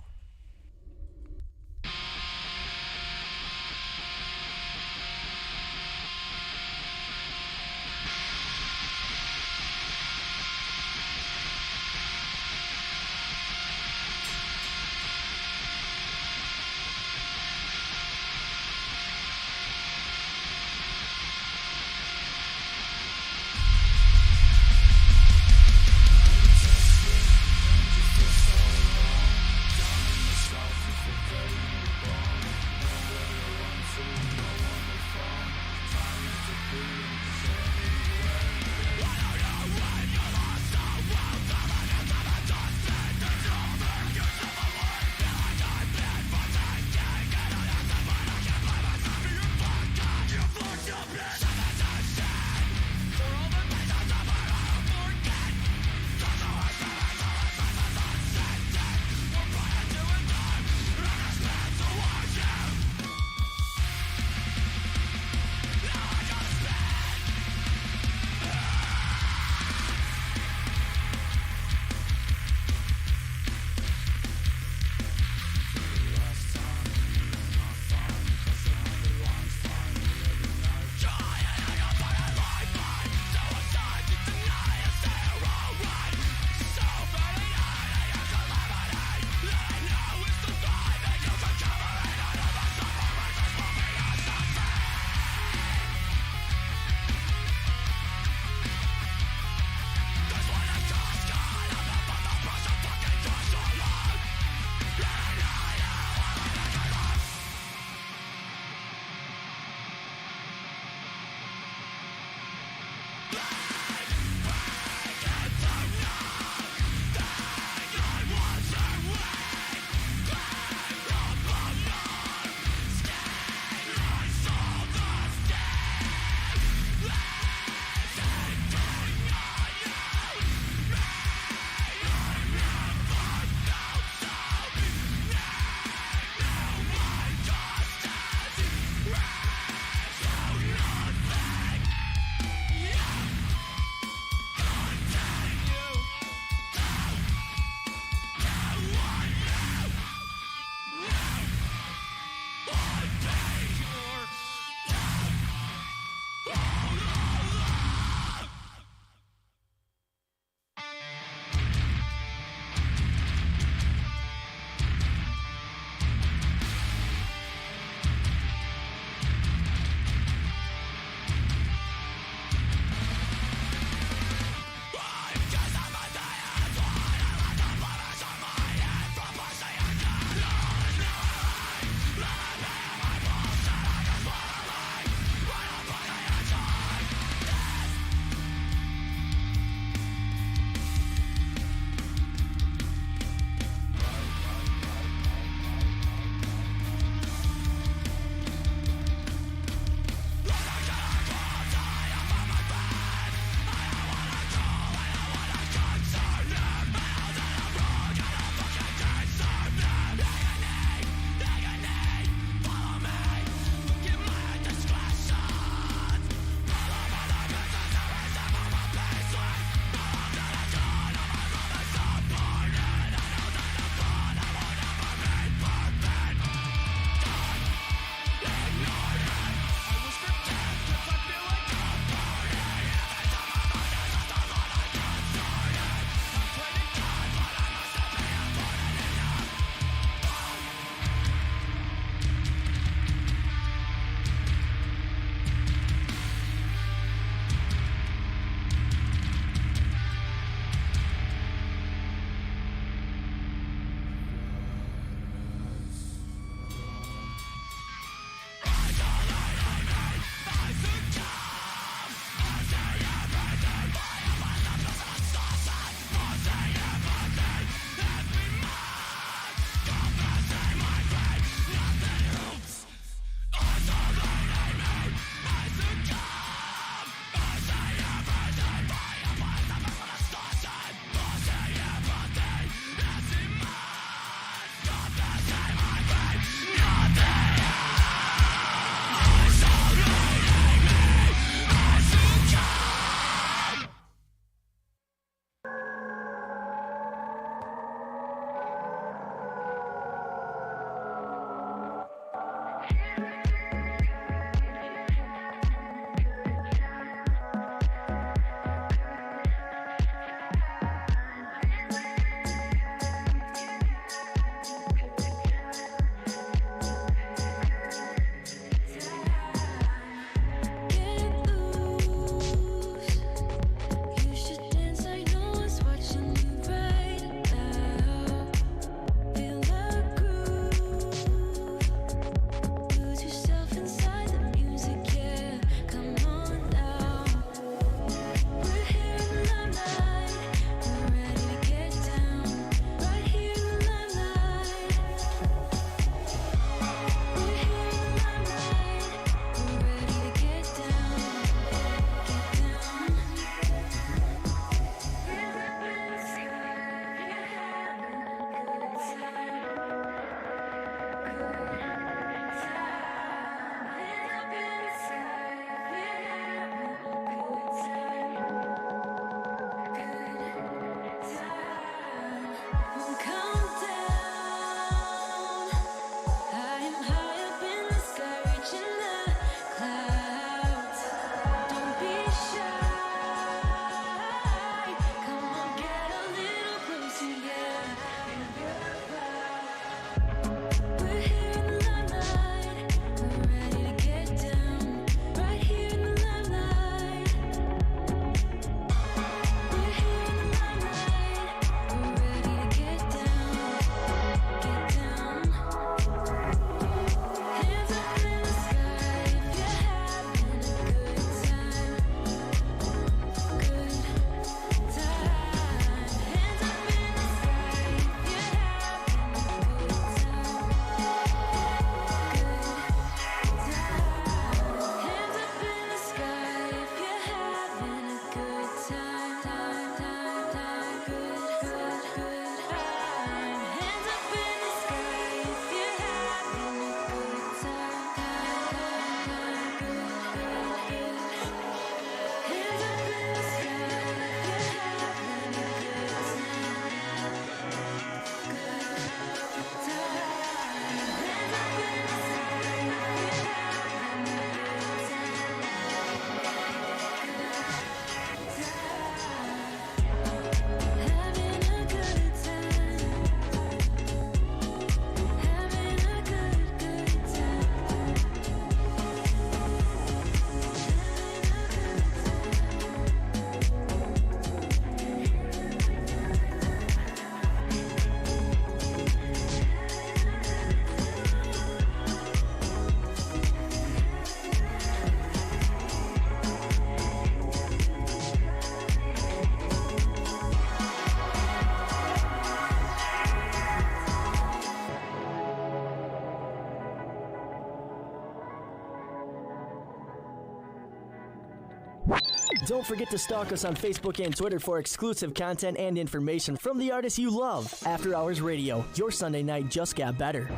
Don't forget to stalk us on Facebook and Twitter for exclusive content and information from the artists you love. After Hours Radio, your Sunday night just got better.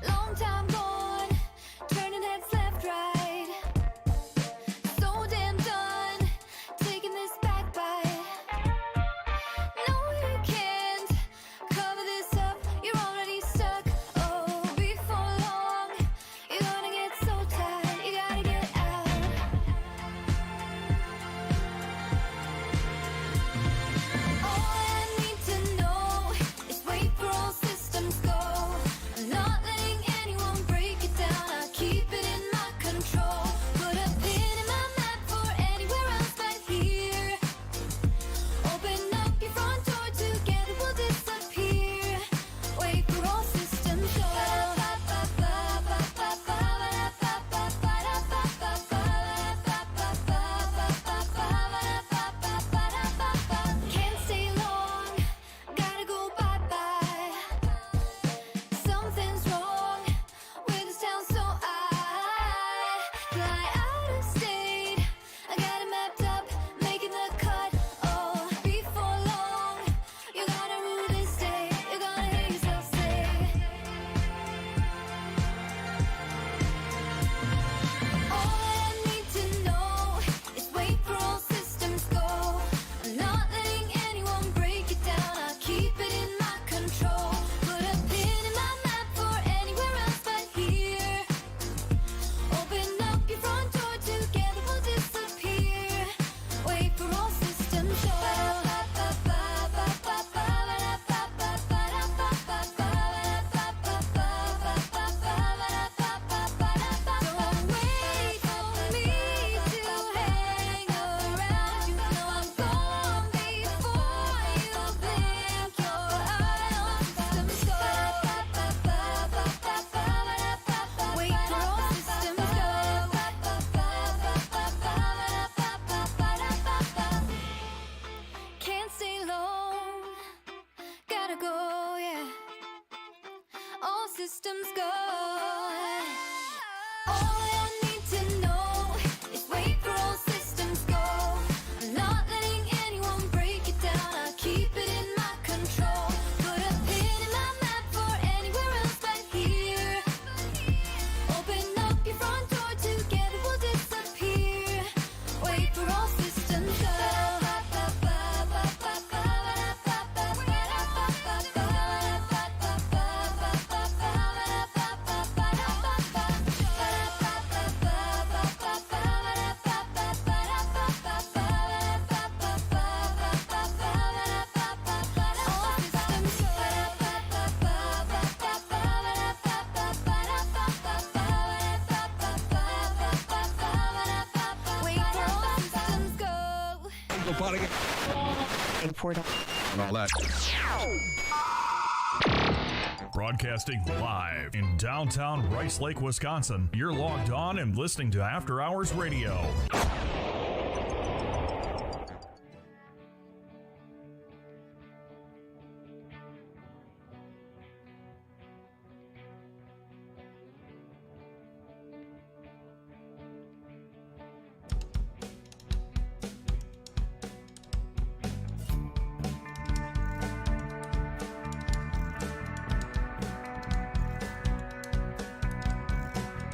Long time gone, turning heads left, right. So damn done, taking this back bite. No, you can't cover this up, you're already stuck. Oh, before long, you're gonna get so tired, you gotta get out. All I need to know is wait for all systems go. I'm not letting anyone break it down, I keep it in my control. Put a pin in my map for anywhere else but here. Open up your front door, together we'll disappear. Wait for all systems go. Can't stay long, gotta go bye-bye. Something's wrong with this town, so I fly out of state. I got it mapped up, making the cut. Oh, before long, you're gonna rue this day. You're gonna hear yourself say, all I need to know is wait for all systems go. I'm not letting anyone break it down, I keep it in my control. Put a pin in my map for anywhere else but here. Open up your front door, together we'll disappear. Wait for all systems go. Don't wait for me to hang around. You know I'm gone before you blink your eye. All systems go. Wait for all systems go. Can't stay long, gotta go, yeah. All systems go. All I need to know is wait for all systems go. I'm not letting anyone break it down, I keep it in my control. Put a pin in my map for anywhere else but here. Open up your front door, together we'll disappear. Wait for all systems go. Wait for all systems go.
And all that. Broadcasting live in downtown Rice Lake, Wisconsin. You're logged on and listening to After Hours Radio.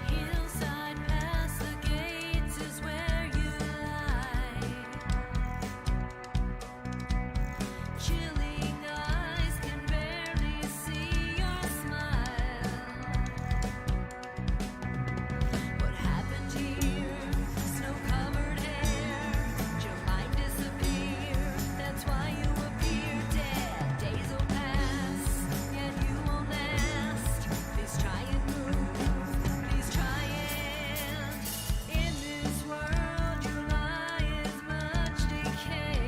Hillside past the gates is where you lie. Chilling eyes can barely see your smile. What happened here? Snow-covered hair. Did your mind disappear? That's why you appear dead. Days will pass, yet you won't last. Please try and move. Please try and. In this world, your lie is much decay.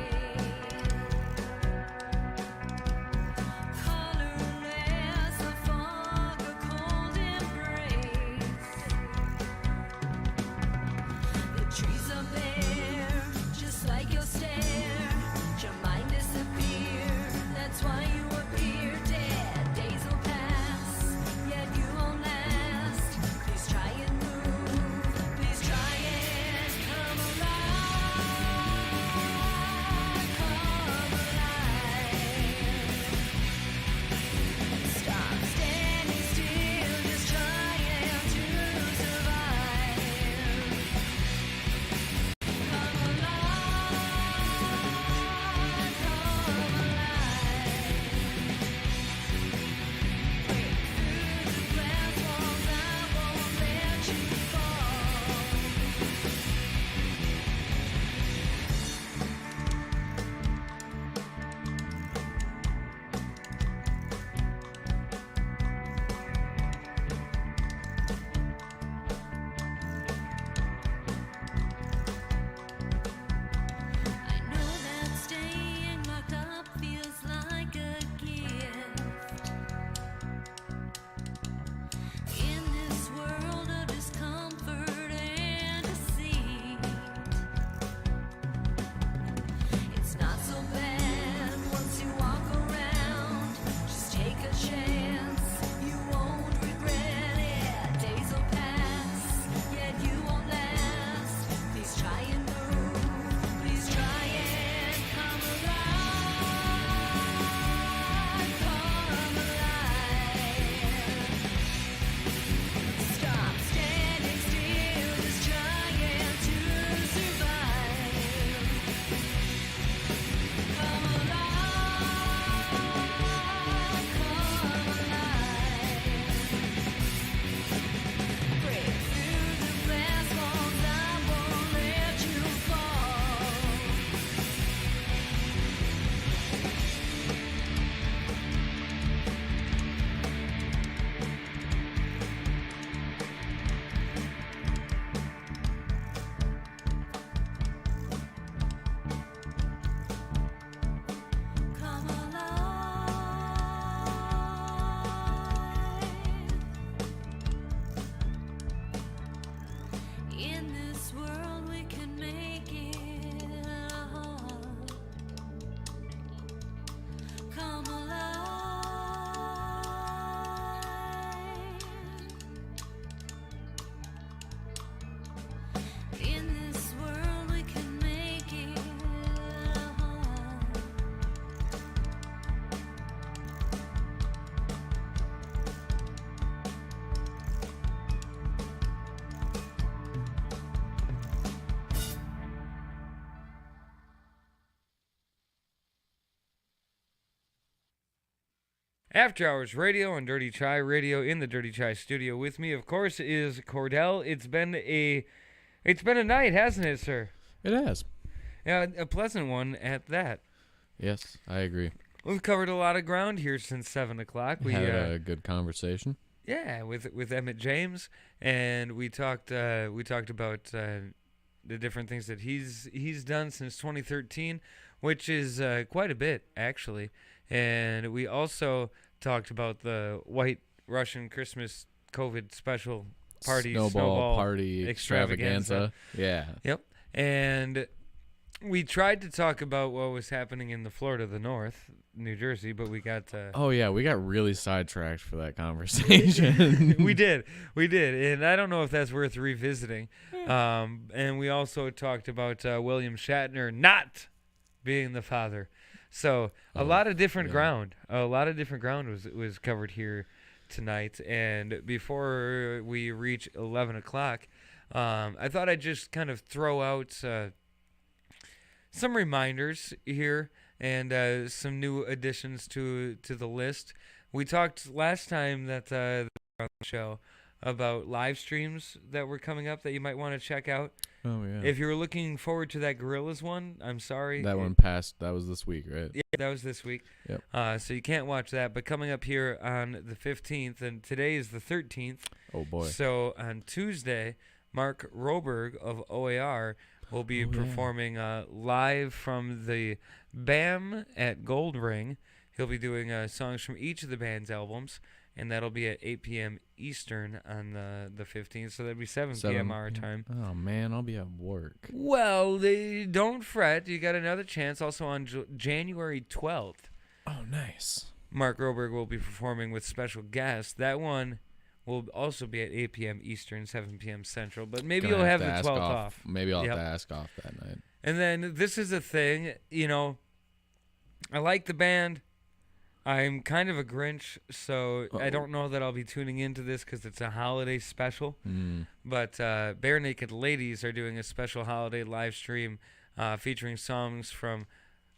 Colorless, a fog, a cold embrace. The trees are bare, just like your stare. Your mind disappear. That's why you
After Hours Radio on Dirty Chai Radio in the Dirty Chai studio. With me, of course, is Cordell. It's been a night, hasn't it, sir?
It has.
Yeah, a pleasant one at that.
Yes, I agree.
We've covered a lot of ground here since 7 o'clock. We
had a good conversation.
Yeah, with Emmitt James, and we talked about the different things that he's done since 2013, which is quite a bit actually. And we also talked about the White Russian Christmas COVID special party, snowball
party extravaganza. Yeah.
Yep. And we tried to talk about what was happening in the Florida, the North, New Jersey, but we got
oh yeah, we got really sidetracked for that conversation.
we did, and I don't know if that's worth revisiting. And we also talked about William Shatner not being the father. So a lot of different ground. A lot of different ground was covered here tonight. And before we reach 11 o'clock, I thought I'd just kind of throw out some reminders here and some new additions to the list. We talked last time that on the show about live streams that were coming up that you might want to check out.
Oh yeah.
If you were looking forward to that Gorillas one, I'm sorry.
That one passed. That was this week, right?
Yeah, that was this week.
Yep.
So you can't watch that. But coming up here on the 15th, and today is the 13th.
Oh boy.
So on Tuesday, Mark Roberg of OAR will be performing live from the BAM at Gold Ring. He'll be doing songs from each of the band's albums, and that'll be at 8 p.m. Eastern on the 15th, so that'll be 7 p.m. our time.
Oh, man, I'll be at work.
Well, don't fret. You got another chance also on January 12th.
Oh, nice.
Mark Roberg will be performing with special guests. That one will also be at 8 p.m. Eastern, 7 p.m. Central, but maybe you'll have the 12th off.
Maybe I'll have to ask off that night.
And then this is a thing, I like the band. I'm kind of a Grinch, so I don't know that I'll be tuning into this because it's a holiday special. But Bare Naked Ladies are doing a special holiday live stream featuring songs from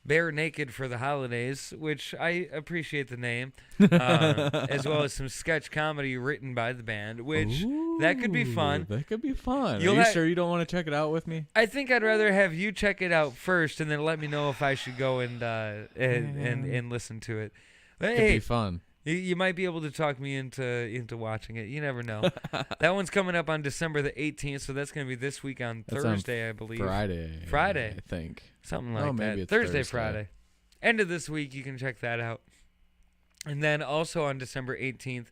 Bare Naked for the Holidays, which I appreciate the name, as well as some sketch comedy written by the band, which that could be fun.
That could be fun. Are you sure you don't want to check it out with me?
I think I'd rather have you check it out first and then let me know if I should go and listen to it. But
could be fun.
You might be able to talk me into watching it. You never know. That one's coming up on December the 18th, so that's going to be this week on Thursday, I believe. Friday,
I think.
Something like
maybe
that.
It's
Thursday, Friday. End of this week, you can check that out. And then also on December 18th,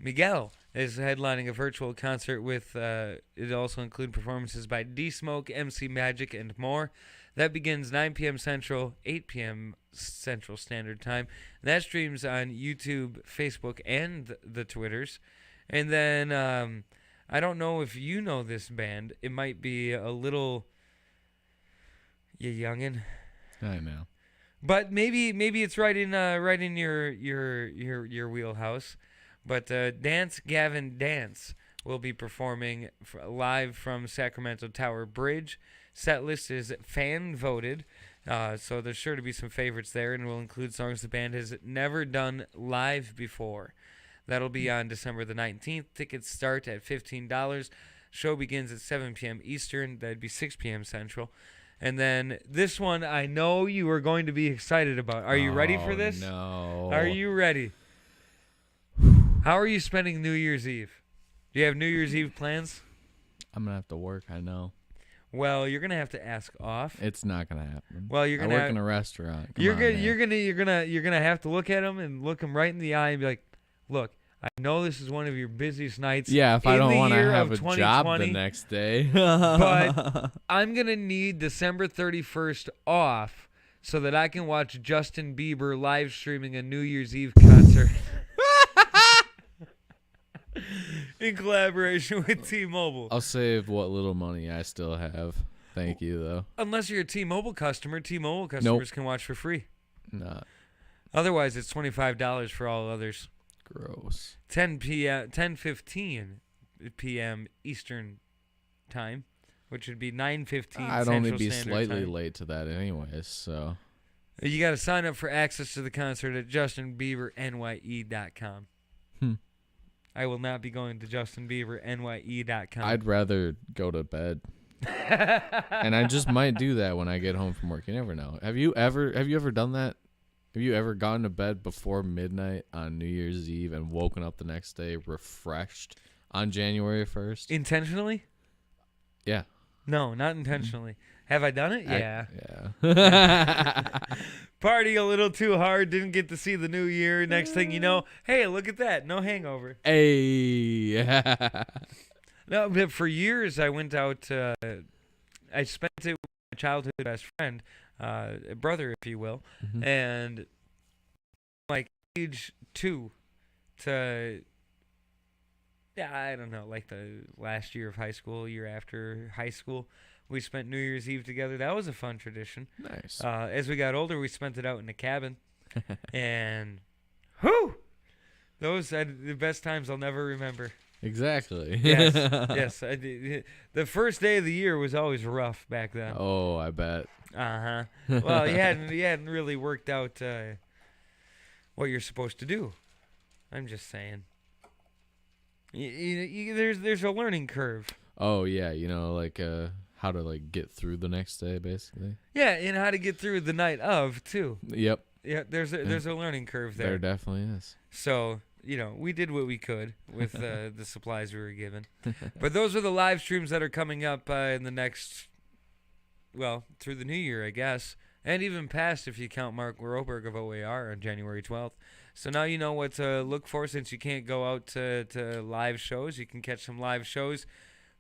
Miguel is headlining a virtual concert with, it also include performances by D-Smoke, MC Magic, and more. That begins 9 p.m. Central, 8 p.m. Central Standard Time. And that streams on YouTube, Facebook, and the Twitters. And then I don't know if you know this band. It might be a little, you youngin'.
I know.
But maybe it's right in your wheelhouse. But Dance Gavin Dance will be performing live from Sacramento Tower Bridge. Set list is fan voted, so there's sure to be some favorites there, and will include songs the band has never done live before. That'll be on December the 19th. Tickets start at $15. Show begins at 7 p.m. Eastern. That'd be 6 p.m. Central. And then this one I know you are going to be excited about. Are you ready for this?
No.
Are you ready? How are you spending New Year's Eve? Do you have New Year's Eve plans?
I'm going to have to work, I know.
Well, you're gonna have to ask off.
It's not gonna happen.
Well, you're gonna
I work in a restaurant.
You're gonna have to look at them and look them right in the eye and be like, "Look, I know this is one of your busiest nights.
Yeah, if I don't
want to
have a job the next day,
but I'm gonna need December 31st off so that I can watch Justin Bieber live streaming a New Year's Eve concert." In collaboration with T-Mobile.
I'll save what little money I still have. Thank you, though.
Unless you're a T-Mobile customer, T-Mobile customers can watch for free.
Nah.
Otherwise, it's $25 for all others.
Gross.
10:15 p.m. Eastern time, which would be 9:15 Central
I'd only be
Standard
slightly
Time.
late to that anyways, so.
You got to sign up for access to the concert at justinbiebernye.com. I will not be going to justinbiebernye.com.
I'd rather go to bed. And I just might do that when I get home from work. You never know. Have you ever done that? Have you ever gone to bed before midnight on New Year's Eve and woken up the next day refreshed on January 1st?
Intentionally?
Yeah.
No, not intentionally. Have I done it? Yeah.
Yeah.
Party a little too hard, didn't get to see the new year. Next thing you know, hey, look at that. No hangover.
Hey.
No, but for years I went out, I spent it with my childhood best friend, a brother, if you will, and like age 2 to, I don't know, like the last year of high school, year after high school, we spent New Year's Eve together. That was a fun tradition.
Nice.
As we got older, we spent it out in the cabin, and whew, those are the best times I'll never remember.
Exactly.
Yes, yes. The first day of the year was always rough back then.
Oh, I bet.
Well, you hadn't really worked out what you're supposed to do. I'm just saying. There's a learning curve.
Oh yeah, like how to like get through the next day, basically.
Yeah, and how to get through the night of too.
Yep.
Yeah, there's a learning curve there.
There definitely is.
So, we did what we could with the supplies we were given. But those are the live streams that are coming up in the next, through the new year, I guess. And even past if you count Mark Roberg of OAR on January 12th. So now you know what to look for since you can't go out to live shows. You can catch some live shows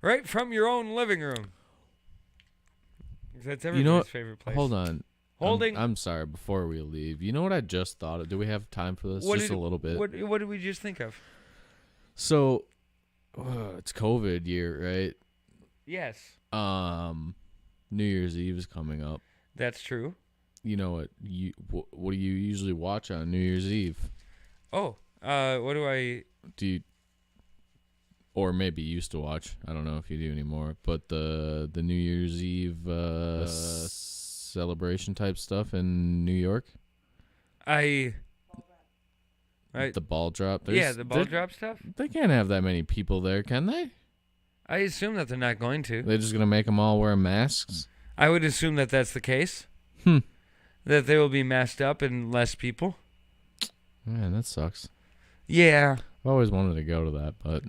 right from your own living room. That's everybody's favorite place.
Hold on. I'm sorry, before we leave, you know what I just thought of? Do we have time for this? Just a little bit.
What did we just think of?
So, it's COVID year, right?
Yes.
New Year's Eve is coming up.
That's true.
You know what do you usually watch on New Year's Eve?
Oh, what do
you or maybe used to watch? I don't know if you do anymore, but the New Year's Eve celebration type stuff in New York.
The
ball drop.
The ball drop stuff.
They can't have that many people there, can they?
I assume that they're not going to.
They're just gonna make them all wear masks.
I would assume that that's the case. That they will be masked up and less people.
Man, that sucks.
Yeah.
I've always wanted to go to that, but...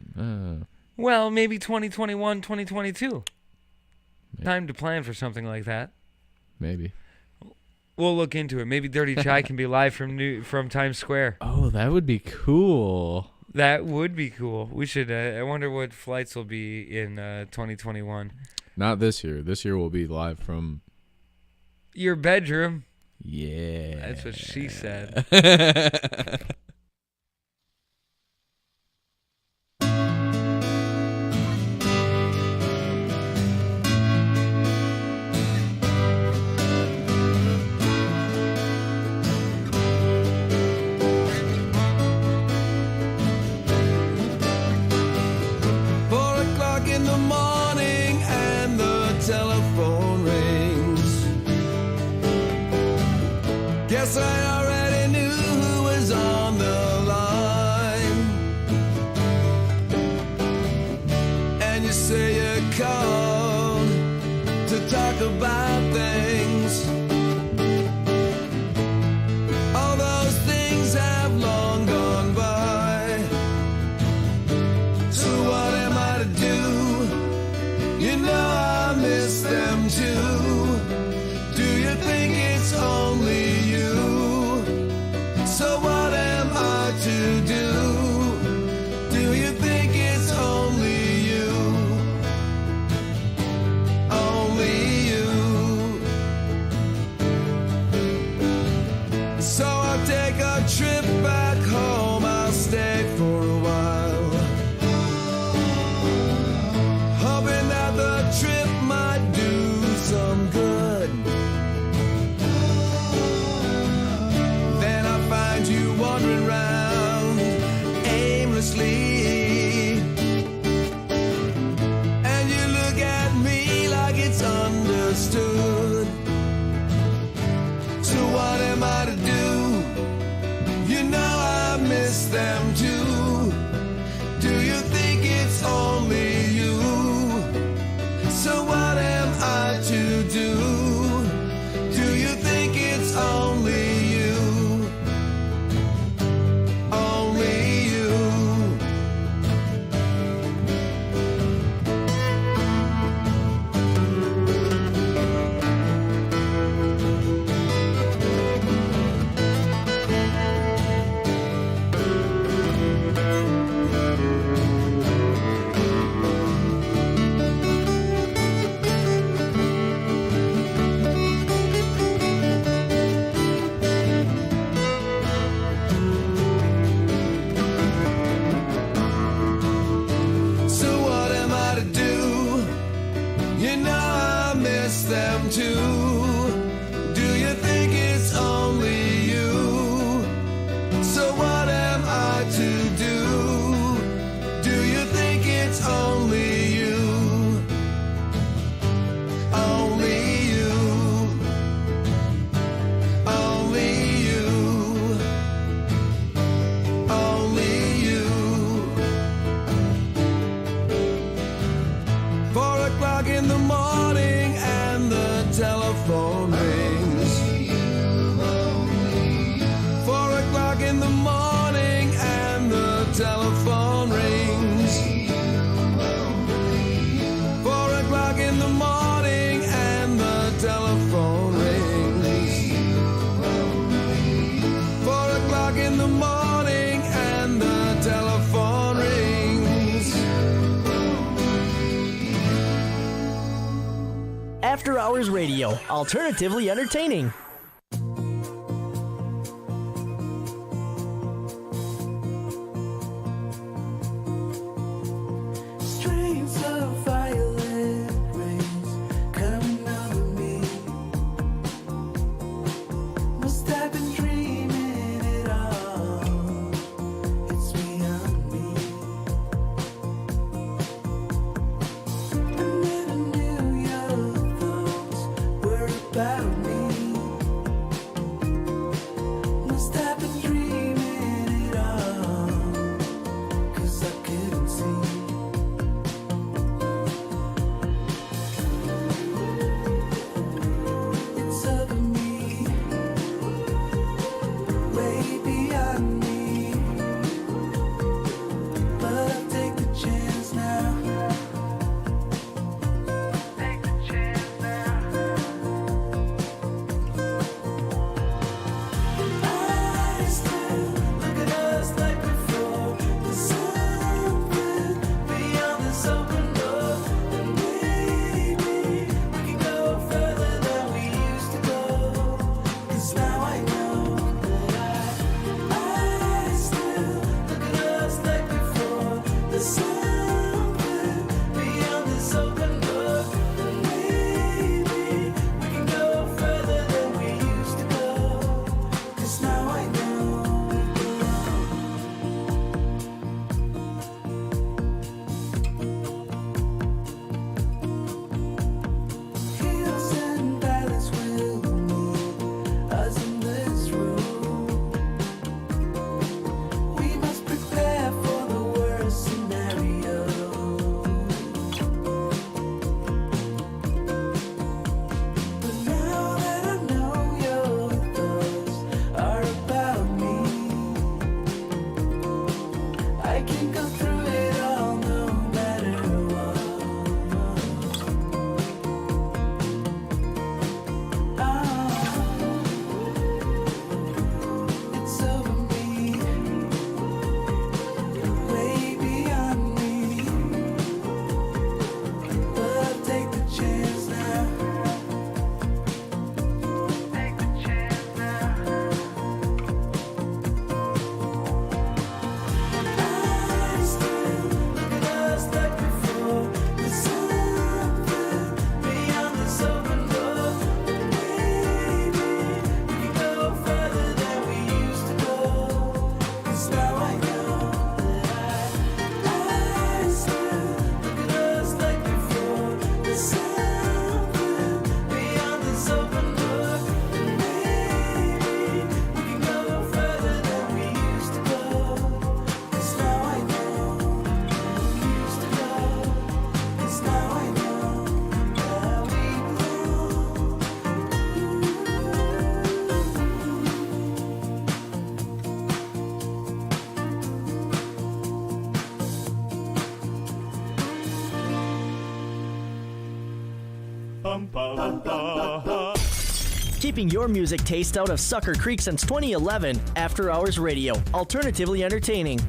Well, maybe 2021, 2022. Time to plan for something like that.
Maybe.
We'll look into it. Maybe Dirty Chai can be live from Times Square.
Oh, that would be cool.
That would be cool. We should... I wonder what flights will be in 2021.
Not this year. This year will be live from...
your bedroom.
Yeah.
That's what she said.
Guess I already knew who was on the line. And you say you called to talk about things. All those things have long gone by. So what am I to do? You know I miss them too. Do you think it's only you? So what am I to do? Do you think it's only you? Only you. So I'll take a trip back home. I'll stay for a while, hoping that the trip might do some good. Then I find you wandering around aimlessly, and you look at me like it's understood. So what I to do? You know I miss them too. Do you think it's only you? So what am I to do? Do you think it's only you? Only you. So what am I to do? You know I miss them too. Do you think it's only you? So what am I to do? Do you think it's only you? Only you. Only you. Only you. 4 o'clock in the morning and the telephone rings. 4 o'clock in the morning and the telephone rings. 4 o'clock in the morning and the telephone rings. 4 o'clock in the morning and the telephone rings.
After Hours Radio, alternatively entertaining.
Streams of violet rays coming over me. Must have been dreaming it all. It's beyond me. I never knew your thoughts were about me.
Keeping your music taste out of Sucker Creek since 2011, After Hours Radio, alternatively entertaining.